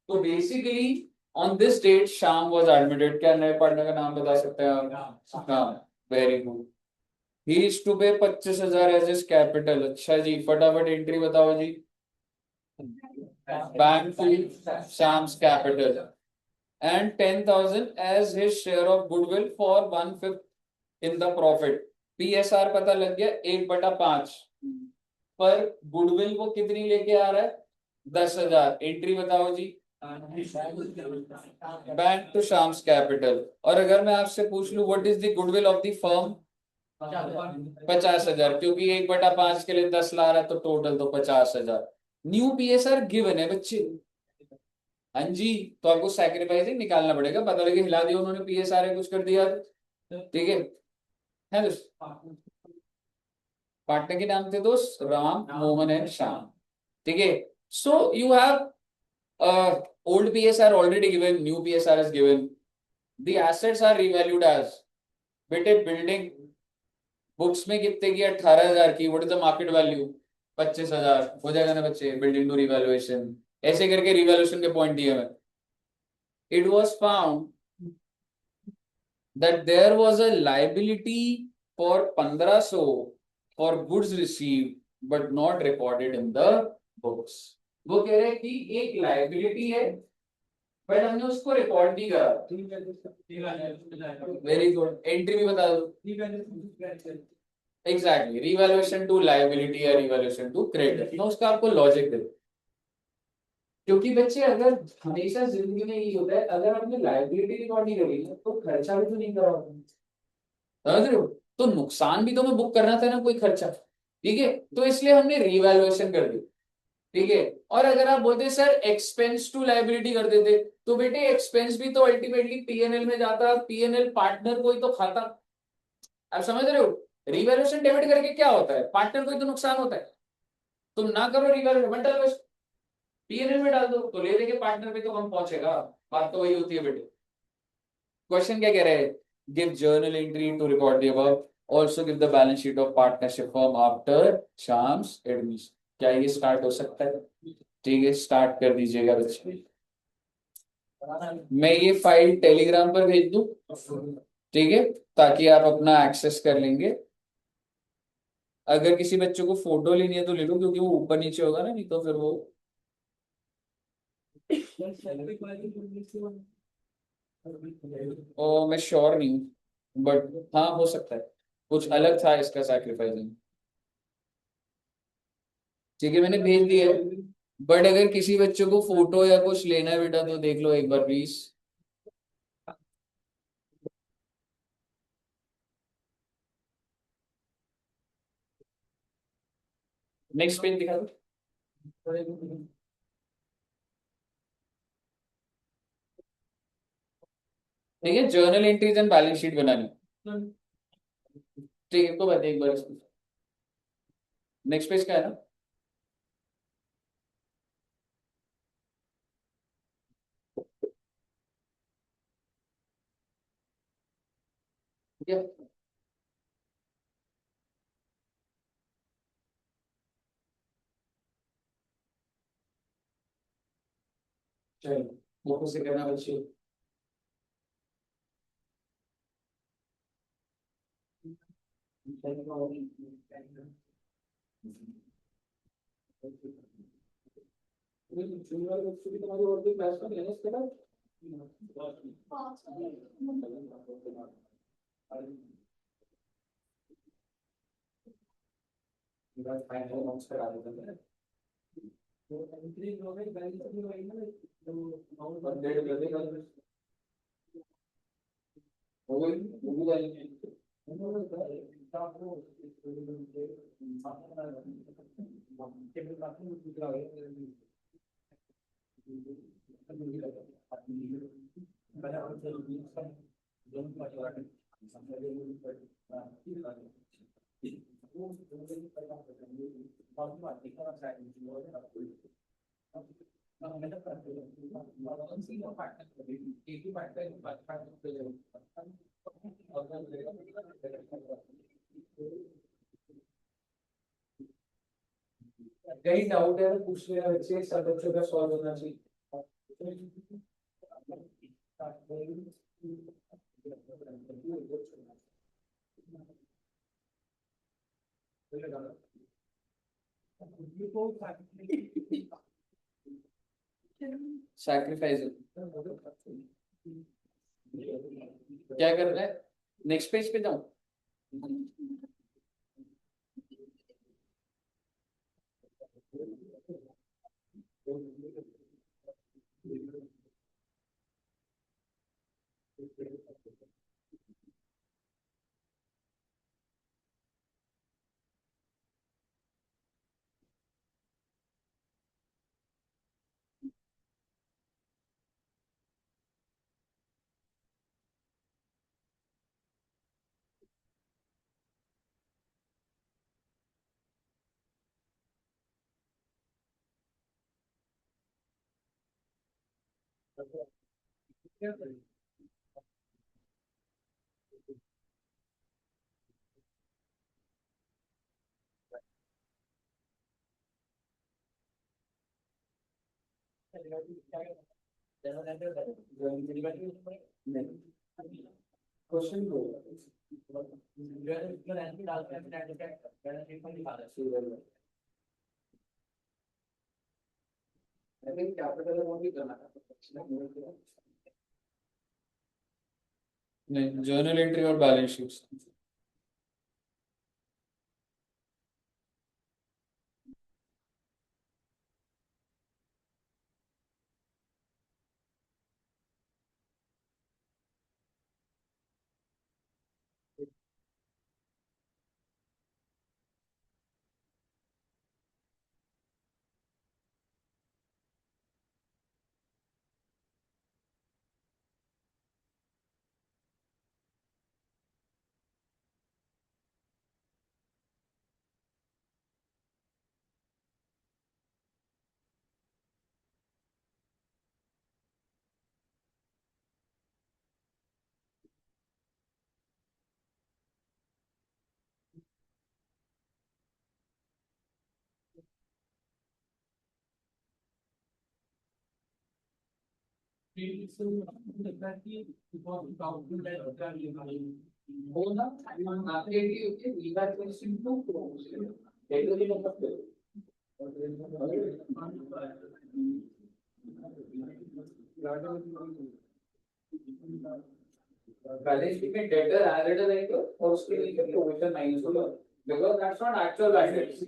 तो basically on this date Shyam was admitted. क्या नए पार्टनर का नाम बता सकते हैं आप? हाँ, very good. He is to pay 25,000 as is capital. अच्छा जी, फटाफट एंट्री बताओ जी। Bank to Shyam's capital and 10,000 as his share of goodwill for 1/5 in the profit। PSR पता लग गया, 1/5। पर गुडविल वो कितनी लेके आ रहा है? 10,000। एंट्री बताओ जी। Bank to Sham's capital. और अगर मैं आपसे पूछ लूं what is the goodwill of the firm? 50,000, क्योंकि 1/5 के लिए 10 ला रहा है तो टोटल तो 50,000। न्यू PSR गिवन है बच्चे। हाँ जी, तो आपको सैक्रिफाइसिंग निकालना पड़ेगा, पता लगे हिला दिया उन्होंने, पीएसआर है कुछ कर दिया, ठीक है दोस्त। पार्टनर के नाम थे दोस्त राम, मोहन एंड श्याम, ठीक है। So you have old PSR already given, new PSR is given, the assets are revalued as, बेटे बिल्डिंग बुक्स में कितने की, 18,000 की, what is the market value, 25,000 हो जाएगा ना बच्चे, बिल्डिंग टू रिवैल्यूएशन, ऐसे करके रिवैल्यूएशन के पॉइंट दिए हुए। It was found that there was a liability for 1500 for goods received but not recorded in the books। वो कह रहे हैं कि एक लाइबिलिटी है बट हमने उसको रिकॉर्ड नहीं करा। वेरी गुड, एंट्री भी बता दो। एग्जैक्टली, रिवैल्यूएशन टू लाइबिलिटी या रिवैल्यूएशन टू क्रेडिट, तो उसका आपको लॉजिक दे। क्योंकि बच्चे अगर हमेशा जिंदगी में यही होता है, अगर आपने लाइबिलिटी रिकॉर्ड नहीं करी है तो खर्चा भी तो नहीं करा, समझ रहे हो, तो नुकसान भी तो मैं बुक करना था ना, कोई खर्चा, ठीक है, तो इसलिए हमने रिवैल्यूएशन कर दी, ठीक है। और अगर आप बोलते सर एक्सपेंस टू लाइबिलिटी कर देते, तो बेटे एक्सपेंस भी तो अल्टीमेटली पीएनएल में जाता, पीएनएल पार्टनर को ही तो खाता, आप समझ रहे हो। रिवैल्यूएशन डेबिट करके क्या होता है, पार्टनर को ही तो नुकसान होता है, तुम ना करो रिवैल्यूएशन, डालो पीएनएल में डाल दो, तो ले देके पार्टनर पे तो कम पहुंचेगा, बात तो वही होती है बेटे। क्वेश्चन क्या कह रहे हैं, give journal entry to record the above, also give the balance sheet of partnership firm after Sham's admission. क्या ये स्टार्ट हो सकता है, ठीक है, स्टार्ट कर दीजिएगा बच्चे। मैं ये फाइल टेलीग्राम पर भेज दूं, ठीक है, ताकि आप अपना एक्सेस कर लेंगे। अगर किसी बच्चे को फोटो लेनी है तो ले लो, क्योंकि वो ऊपर नीचे होगा ना, नहीं तो फिर वो, ओ मैं श्योर नहीं हूँ, बट हाँ हो सकता है, कुछ अलग था इसका सैक्रिफाइसिंग, ठीक है, मैंने भेज दिया है। बट अगर किसी बच्चे को फोटो या कुछ लेना है बेटा तो देख लो एक बार प्लीज। नेक्स्ट पेज दिखा दो। ठीक है, journal entries and balance sheet बनानी, ठीक है, तो बात एक बार नेक्स्ट पेज का है ना। ठीक है, चलो फोटो से करना बच्चे। तुम्हारी और भी क्लास में है इसके बाद। फाइनल नोट्स करा देते हैं। अपडेट कर देगा, वो भी डालेंगे। कहीं डाउट है तो पूछ लेना बच्चे, सब बच्चों का सॉल्व होना चाहिए। सैक्रिफाइस क्या कर रहा है, नेक्स्ट पेज पे जाऊं। क्वेश्चन कैपिटल अमाउंट भी करना था नहीं जर्नल एंट्री और बैलेंस शीट बोलना आपके लिए ओके वीजा क्वेश्चन टू देखो ये मतलब बैलेंस शीट में डेटर एडेड है तो और उसके लिए प्रोविजन माइनस होगा because that's not actual balance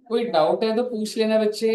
कोई डाउट है तो पूछ लेना बच्चे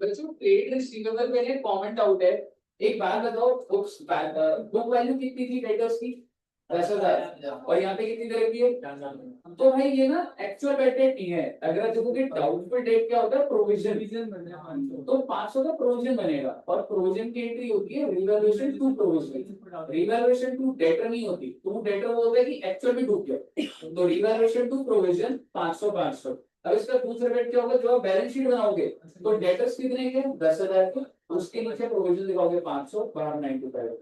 बच्चों ट्रेड रिसीवेबल मैंने कमेंट आउट है। एक बात बताओ, बुक वैल्यू कितनी थी डेटर्स की? 10,000। और यहाँ पे कितनी तरह की है? तो भाई ये ना एक्चुअल बेड डेट नहीं है। अगर आप देखोगे डाउटफुल डेट क्या होता है? प्रोविजन। तो 500 का प्रोविजन बनेगा और प्रोविजन की एंट्री होती है revaluation to provision. Revaluation to debtor नहीं होती। टू डेटर बोलते हैं कि एक्चुअल में डूब गया। तो रिवैल्यूएशन टू प्रोविजन 500। अब इसका दूसरा बेट क्या होगा? जो आप बैलेंस शीट बनाओगे तो डेटर्स कितने के? 10,000 के। उसके नीचे प्रोविजन दिखाओगे 500, बाहर 95।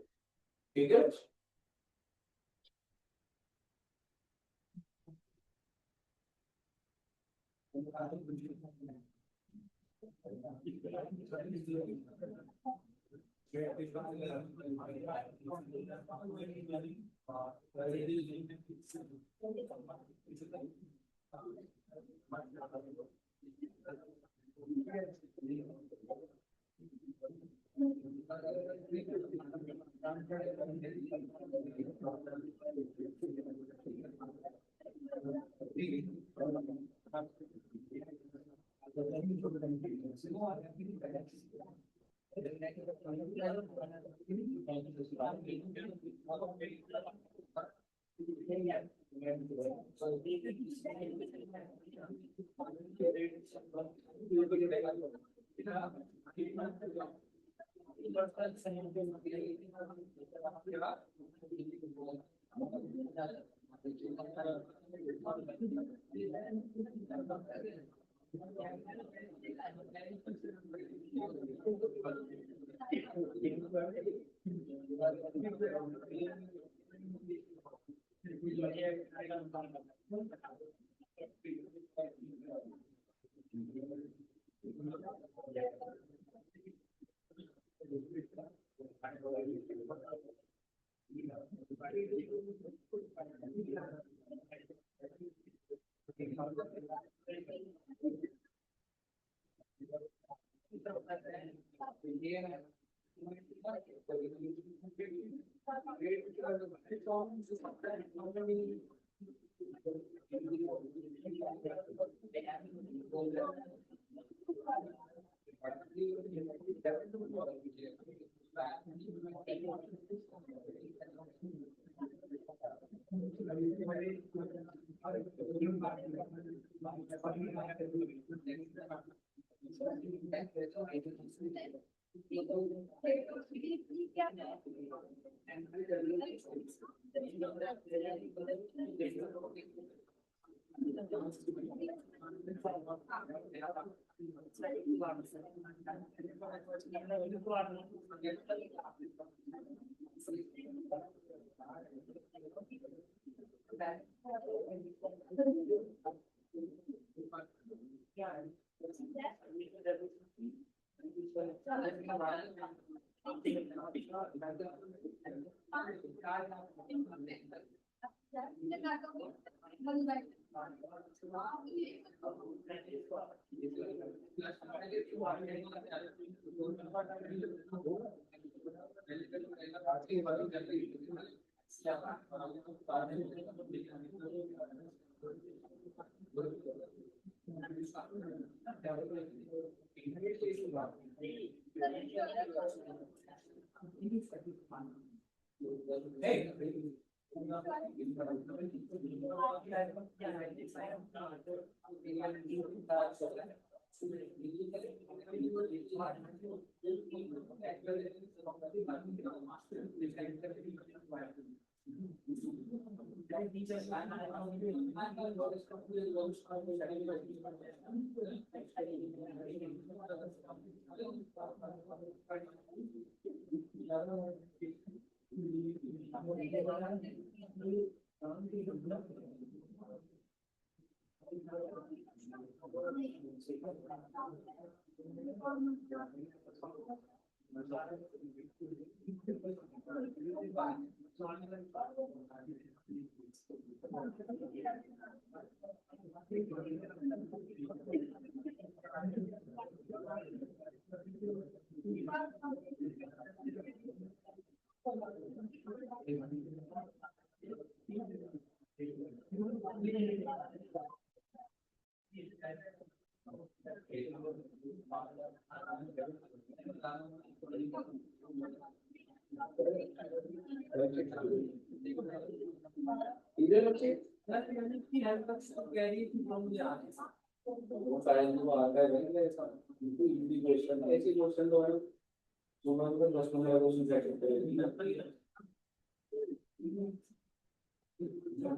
ठीक है।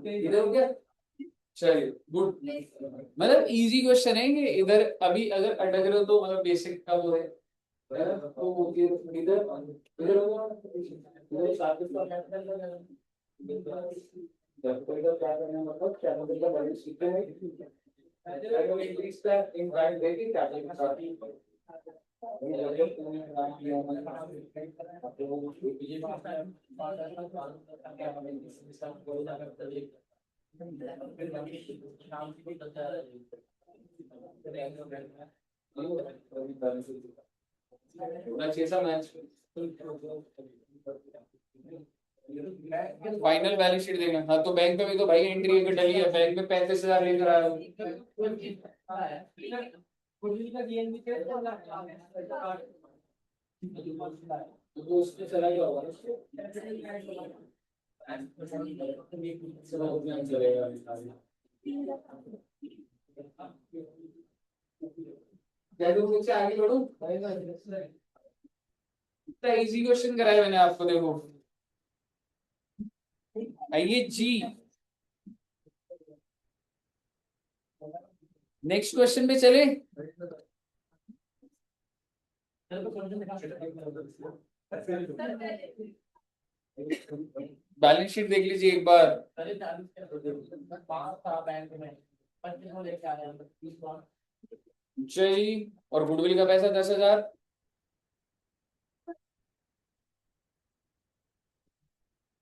इधर हो गया, चलिए गुड। मतलब इजी क्वेश्चन है कि इधर अभी अगर अटक रहे हो तो मतलब बेसिक का वो है तो इधर इधर हो गया, इधर साथ इधर क्या करना है, मतलब क्या मतलब का बैलेंस शीट है अगर इंक्रीज का इन प्राइस देखिए क्या के साथ ही छह सा मैच फाइनल बैलेंस शीट देखना। हाँ तो बैंक पे भी तो भाई एंट्री एक डली है, बैंक में 35,000 लेकर आया हूँ। तो उसमें चला गया होगा चलेगा। क्या तुम मुझसे आगे बढ़ो, इतना इजी क्वेश्चन कराया मैंने आपको, देखो आइए जी नेक्स्ट क्वेश्चन पे चले। बैलेंस शीट देख लीजिए एक बार। जय और गुडविल का पैसा 10,000,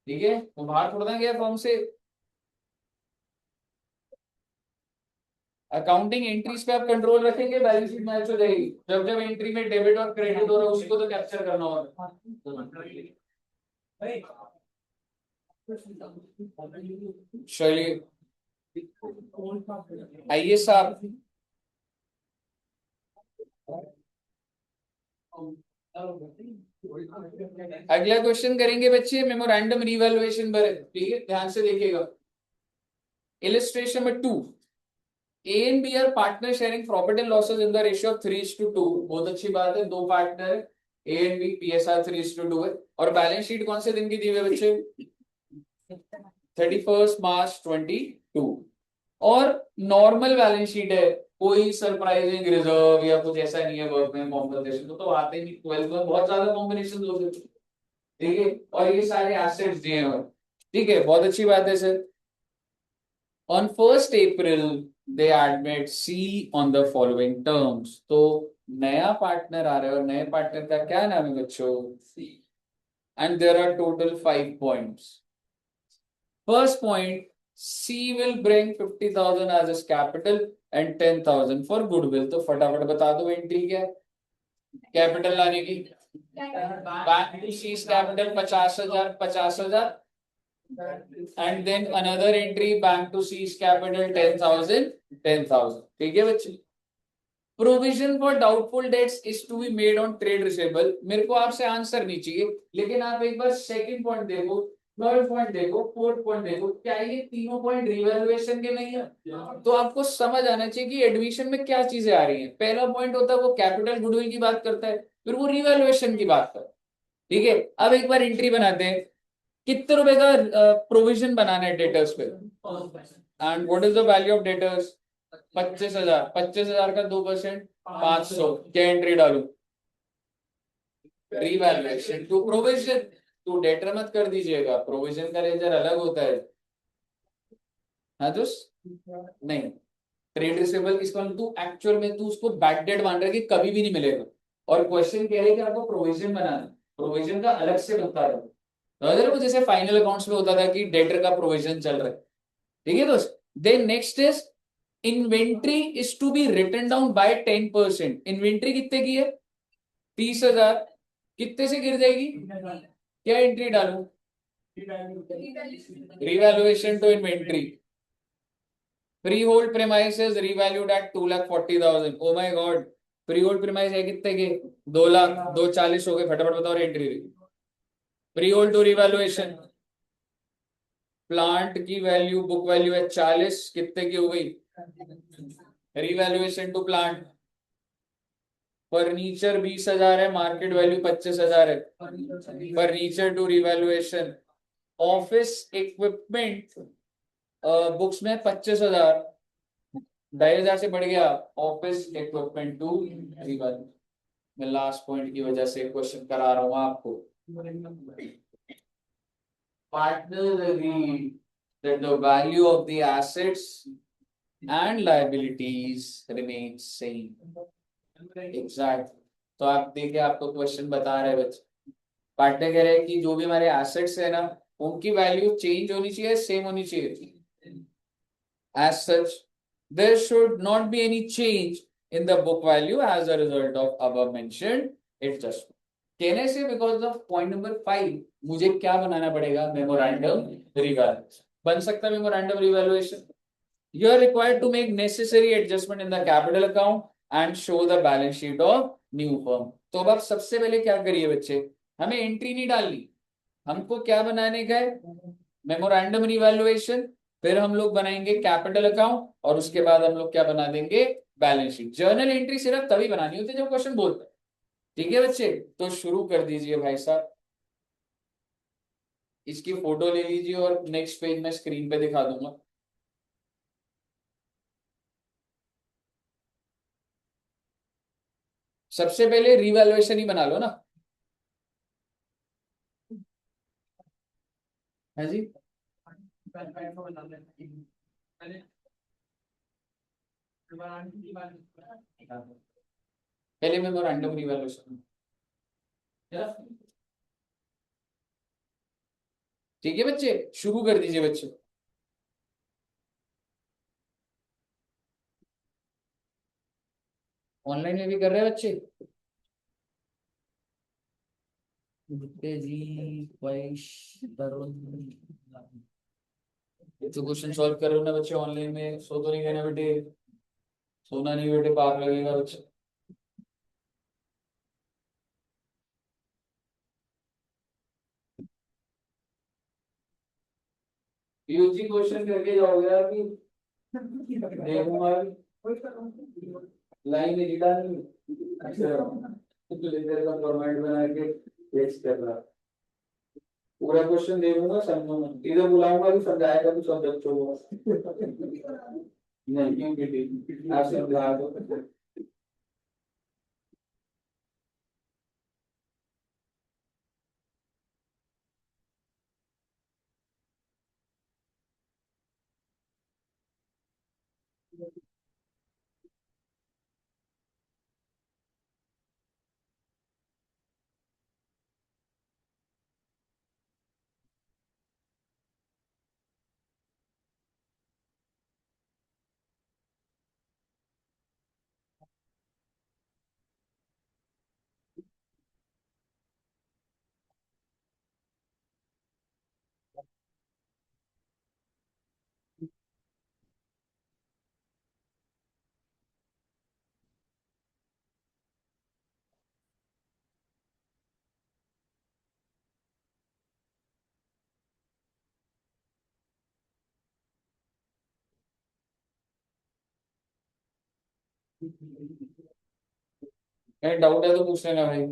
ठीक है वो बाहर थोड़ा ना गया फॉर्म से। अकाउंटिंग एंट्रीज पे आप कंट्रोल रखेंगे, बैलेंस शीट मैच हो जाएगी। जब जब एंट्री में डेबिट और क्रेडिट हो रहा है उसको तो कैप्चर करना होगा। चलिए आइए साहब, अगला क्वेश्चन करेंगे बच्चे मेमोरेंडम रिवैल्यूएशन पर, ठीक है ध्यान से देखिएगा। इलस्ट्रेशन में 2 A and B are partner sharing profit and losses in the ratio of 3:2। बहुत अच्छी बात है, दो partner A and B, PSR 3:2 है। और बैलेंस शीट कौन से दिन की दी हुई है बच्चे, 31 मार्च 22। और नॉर्मल बैलेंस शीट है, कोई सरप्राइजिंग रिजर्व या कुछ ऐसा नहीं है वर्क में कॉम्पोजिशन तो आते नहीं। 12 में बहुत ज्यादा कॉम्बिनेशन हो सकते, ठीक है और ये सारे एसेट्स दिए हैं, ठीक है बहुत अच्छी बात है sir. On 1st April they admit C on the following terms। तो नया पार्टनर आ रहा है और नए पार्टनर का क्या नाम है बच्चों, C। And there are total 5 points। First point, C will bring 50,000 as his capital and 10,000 for goodwill। तो फटाफट बता दो एंट्री क्या है कैपिटल लाने की। Capital 50,000 50,000 and then another entry bank to C's capital 10,000 10,000। ठीक है बच्चे। Provision for doubtful debts is to be made on trade receivable. मेरे को आपसे आंसर नहीं चाहिए, लेकिन आप एक बार सेकंड पॉइंट देखो, थर्ड पॉइंट देखो, फोर्थ पॉइंट देखो, क्या ये तीनों पॉइंट रिवैल्यूएशन के नहीं है? तो आपको समझ आना चाहिए कि एडमिशन में क्या चीजें आ रही हैं। पहला पॉइंट होता है वो कैपिटल गुडविल की बात करता है, फिर वो रिवैल्यूएशन की बात करता है। ठीक है, अब एक बार एंट्री बनाते हैं, कितने रुपए का प्रोविजन बनाना है डेटर्स पे, and what is the value of debtors? 25,000। 25,000 का 2%, 500। क्या एंट्री डालू? Revaluation to provision. To debtor मत कर दीजिएगा, प्रोविजन का लेजर अलग होता है। हाँ दोस्त, नहीं, ट्रेड रिसेबल इसका मतलब तू एक्चुअल में तू उसको बैक डेट मान रहा है कि कभी भी नहीं मिलेगा, और क्वेश्चन कह रहे हैं कि आपको प्रोविजन बनाना है, प्रोविजन का अलग से बनता है। तो जैसे फाइनल अकाउंट्स में होता था कि डेटर का प्रोविजन चल रहा है। ठीक है दोस्त। Then next is inventory is to be written down by 10%। Inventory कितने की है? 30,000। कितने से गिर जाएगी? क्या एंट्री डालू? Revaluation to inventory. Freehold premises revalued at 2,40,000। Oh my god, freehold premise है कितने के? 2 लाख। 2,40 हो गए, फटाफट बताओ entry. Freehold to revaluation. Plant की वैल्यू, बुक वैल्यू है 40, कितने की हो गई? Revaluation to plant. फर्नीचर 20,000 है, मार्केट वैल्यू 25,000 है। Furniture to revaluation. Office equipment books में 25,000, 2,500 से बढ़ गया। Office equipment to revalue. मैं लास्ट पॉइंट की वजह से क्वेश्चन करा रहा हूं आपको। Partners agreed that the value of the assets and liabilities remain same. Exact। तो आप देखिए, आपको क्वेश्चन बता रहे हैं बच्चे, पार्टनर कह रहे हैं कि जो भी हमारे एसेट्स है ना, उनकी वैल्यू चेंज होनी चाहिए, सेम होनी चाहिए। As such, there should not be any change in the book value as a result of above mentioned adjustment. कहने से बिकॉज ऑफ पॉइंट नंबर 5 मुझे क्या बनाना पड़ेगा? Memorandum revaluation. बन सकता है memorandum revaluation. You are required to make necessary adjustment in the capital account and show the balance sheet of new firm। तो अब आप सबसे पहले क्या करिए बच्चे, हमें एंट्री नहीं डालनी, हमको क्या बनाने का है? Memorandum revaluation. फिर हम लोग बनाएंगे कैपिटल अकाउंट, और उसके बाद हम लोग क्या बना देंगे? Balance sheet. जर्नल एंट्री सिर्फ तभी बनानी होती है जब क्वेश्चन बोलता है। ठीक है बच्चे, तो शुरू कर दीजिए भाई साहब। इसकी फोटो ले लीजिए और नेक्स्ट पेज में स्क्रीन पे दिखा दूंगा। सबसे पहले रिवैल्यूएशन ही बना लो ना। है जी। पहले मेमोरेंडम रिवैल्यूएशन। ठीक है बच्चे, शुरू कर दीजिए बच्चे। ऑनलाइन में भी कर रहे हैं बच्चे? जी, वैश, तरुण। ये तो क्वेश्चन सॉल्व कर रहे हो ना बच्चे ऑनलाइन में, सो तो नहीं कहना बेटे, सोना नहीं बेटे, पाप लगेगा बच्चे। यूजी क्वेश्चन करके जाओगे अभी? देखूंगा अभी। लाइन में डालनी। अच्छा, लेटर का फॉर्मेट बना के टेक्स्ट कर रहा। पूरा क्वेश्चन देखूंगा, समझूंगा, इधर बुलाऊंगा भी समझाएगा भी सब बच्चों को। नहीं क्यों बेटी, आप समझा दो। डाउट है तो पूछ लेना भाई।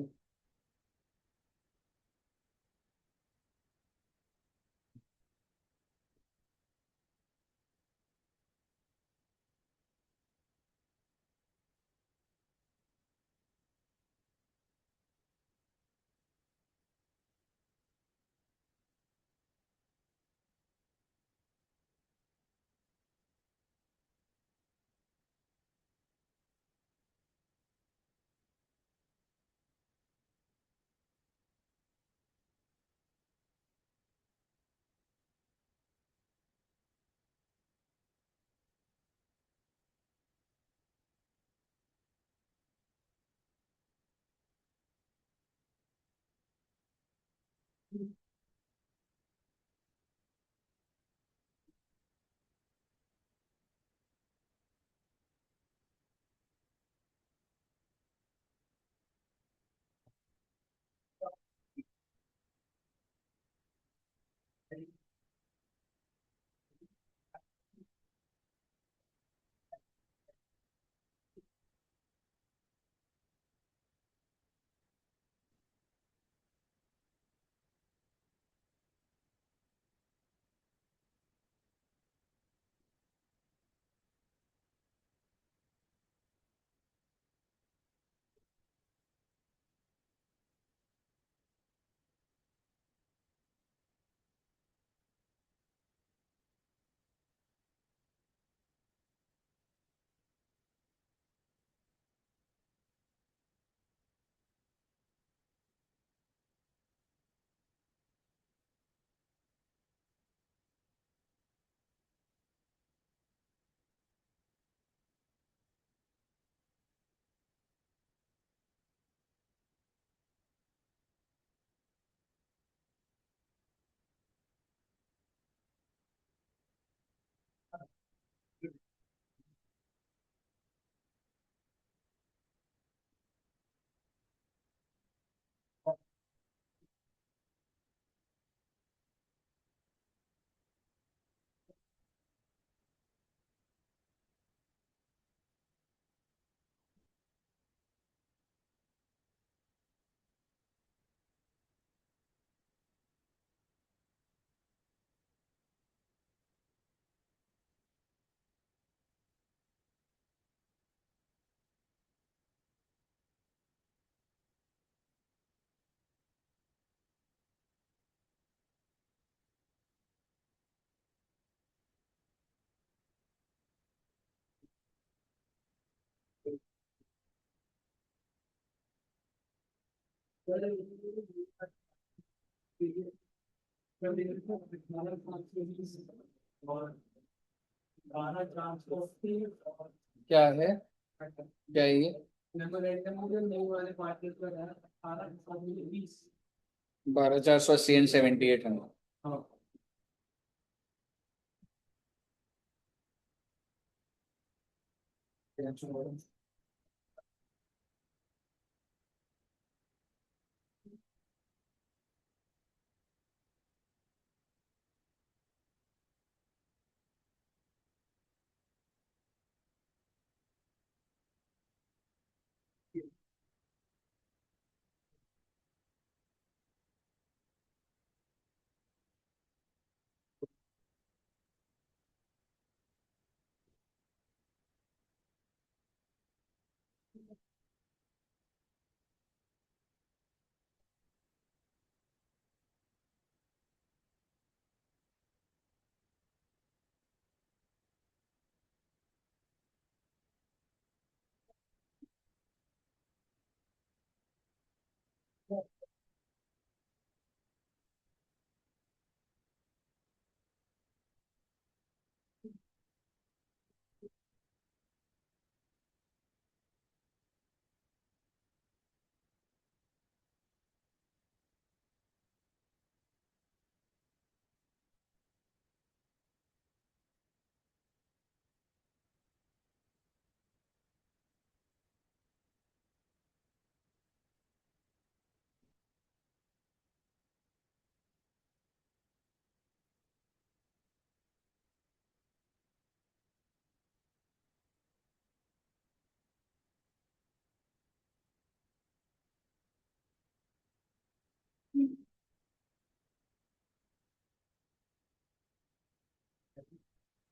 क्या है, क्या है ये? 12,480 एंड 78 है।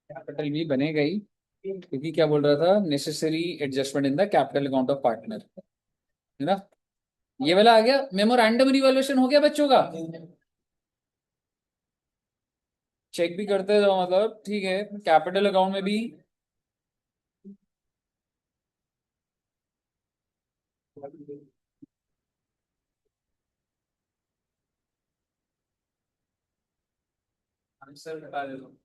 कैपिटल भी बनेगा ही, क्योंकि क्या बोल रहा था, necessary adjustment in the capital account of partner, है ना। ये वाला आ गया। मेमोरेंडम रिवॉल्यूशन हो गया बच्चों का, चेक भी करते जाओ, मतलब ठीक है, कैपिटल अकाउंट में भी। आंसर बता दे दो।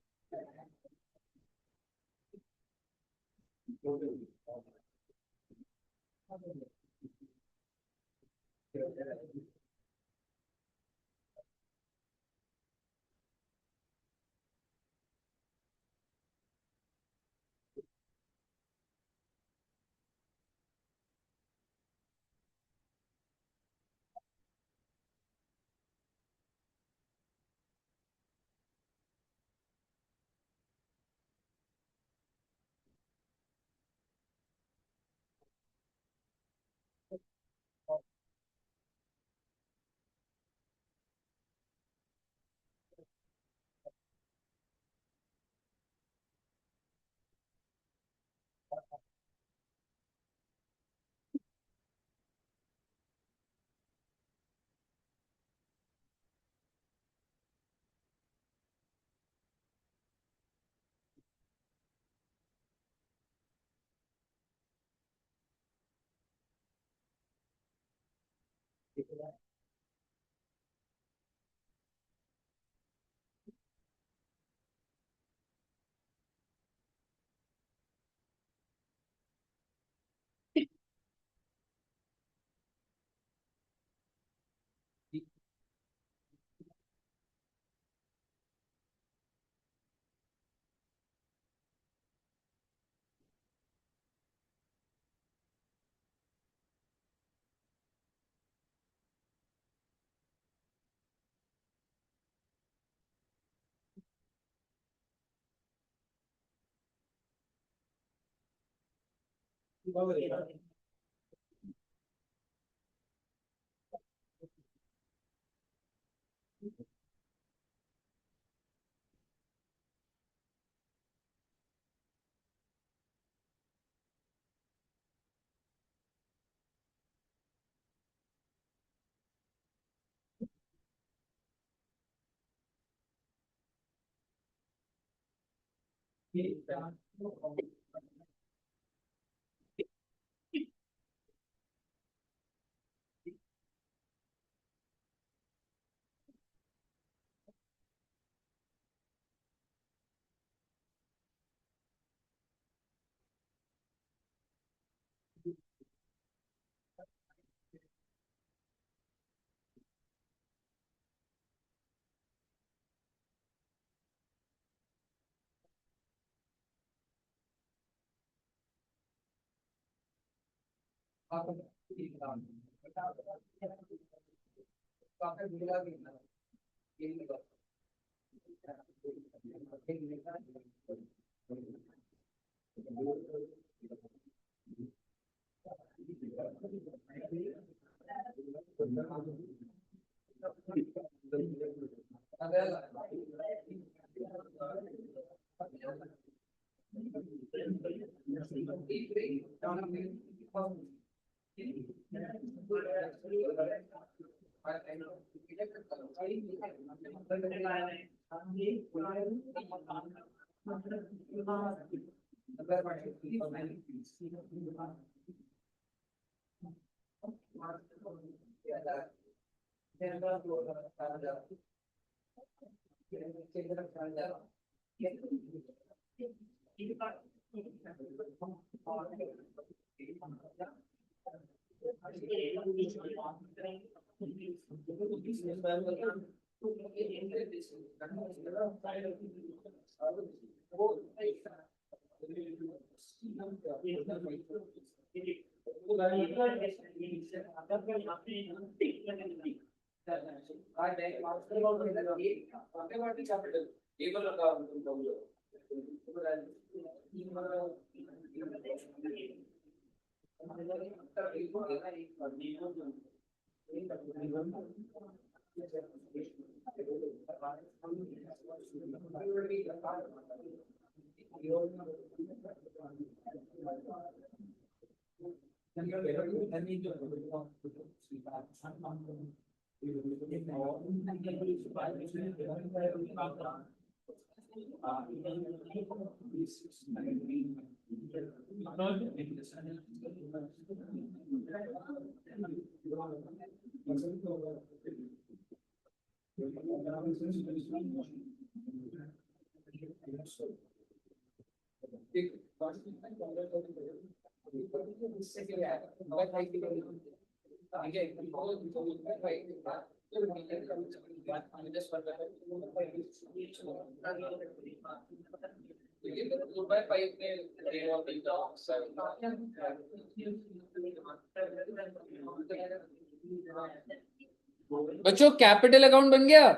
बच्चों कैपिटल अकाउंट बन गया?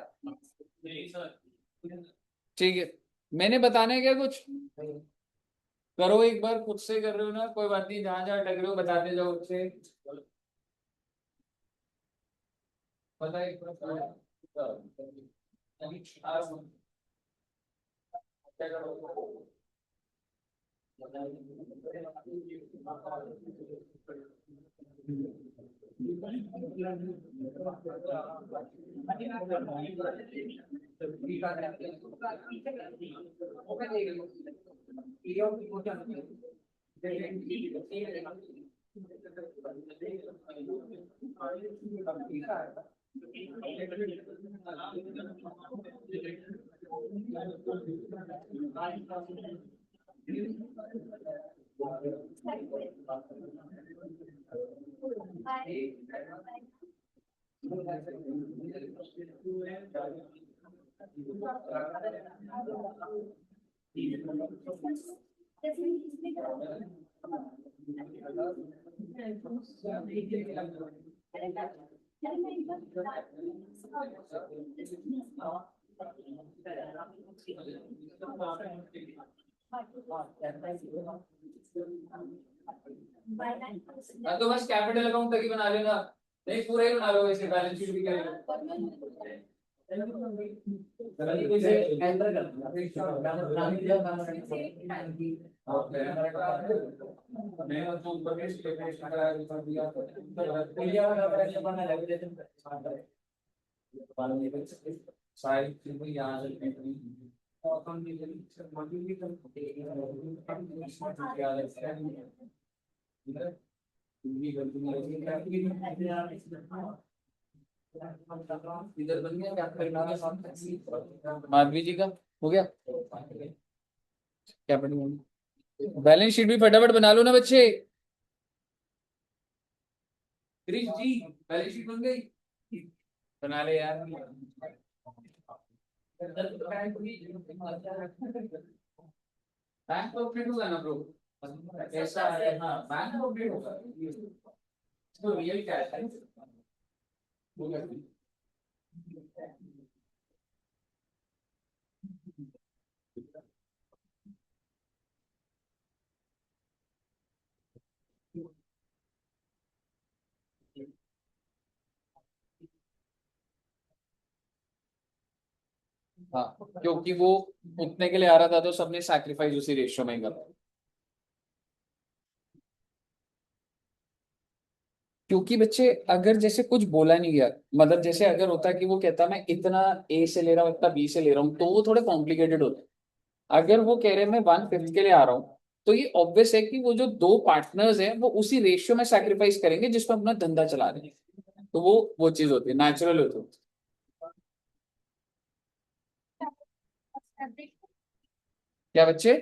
ठीक है, मैंने बताना है क्या कुछ? करो एक बार, खुद से कर रहे हो ना, कोई बात नहीं, जहां जहां अटक रहे हो बताते जाओ खुद से। पता है हाँ, तो बस कैपिटल अकाउंट तक ही बना लेना, नहीं पूरा ही बना लो, वैसे बैलेंस शीट भी करेगा। सारी चीजें यहाँ इधर बन गया माधवी जी का, हो गया कैपिटल। बैलेंस शीट भी फटाफट बना लो ना बच्चे। क्रिश जी बैलेंस शीट बन गई, बना ले यार। बैंक तो अपडेट होगा ना ब्रो, ऐसा है, हाँ बैंक तो अपडेट होगा, तो रियल कैश है। हाँ, क्योंकि वो उतने के लिए आ रहा था तो सबने सैक्रिफाइस उसी रेशियो में करा। क्योंकि बच्चे अगर जैसे कुछ बोला नहीं गया, मतलब जैसे अगर होता कि वो कहता मैं इतना ए से ले रहा हूँ इतना बी से ले रहा हूँ, तो वो थोड़े कॉम्प्लिकेटेड होते। अगर वो कह रहे हैं मैं 1/5 के लिए आ रहा हूँ, तो ये ऑब्वियस है कि वो जो दो पार्टनर्स हैं वो उसी रेशियो में सैक्रिफाइस करेंगे जिसमें अपना धंधा चला रहे हैं, तो वो चीज होती है, नेचुरल होती है। क्या बच्चे?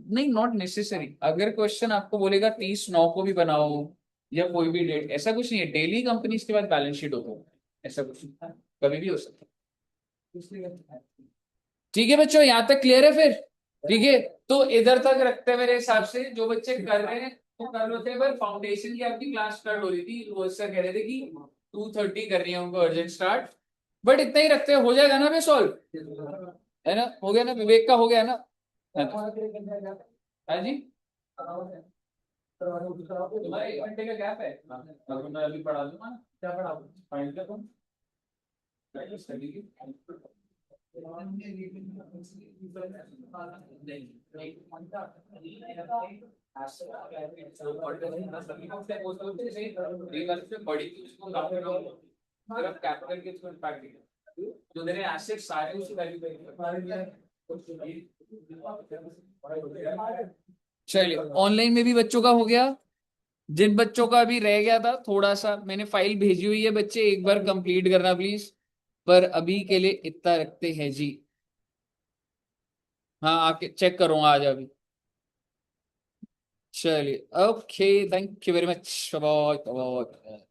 नहीं, नॉट नेसेसरी। अगर क्वेश्चन आपको बोलेगा 30/9 को भी बनाओ या कोई भी डेट, ऐसा कुछ नहीं है, डेली कंपनीज के बाद बैलेंस शीट होता है, ऐसा कुछ नहीं, कभी भी हो सकता है। ठीक है बच्चों, यहाँ तक क्लियर है फिर? ठीक है, तो इधर तक रखते हैं, मेरे हिसाब से जो बच्चे कर रहे हैं वो कर लेते हैं। पर फाउंडेशन की आपकी क्लास स्टार्ट हो रही थी, वो सर कह रहे थे कि 2:30 करनी है उनको अर्जेंट स्टार्ट, बट इतना ही रखते हैं, हो जाएगा ना बे सॉल्व, है ना? हो गया ना, विवेक का हो गया ना? है ना? हाँ जी, तुम्हारे 1 घंटे का गैप है, तो मैं अभी पढ़ा दूंगा। क्या पढ़ा? फाइंड कर तुम। बड़ी थी उसको सिर्फ कैपिटल के थ्रू इम्पैक्ट दिया, जो तेरे एसेट सारे उसी वैल्यू पे। चलिए ऑनलाइन में भी बच्चों का हो गया। जिन बच्चों का अभी रह गया था थोड़ा सा, मैंने फाइल भेजी हुई है बच्चे, एक बार कंप्लीट करना प्लीज। पर अभी के लिए इतना रखते हैं जी। हाँ आके चेक करो आज अभी। चलिए okay, thank you very much, bye bye.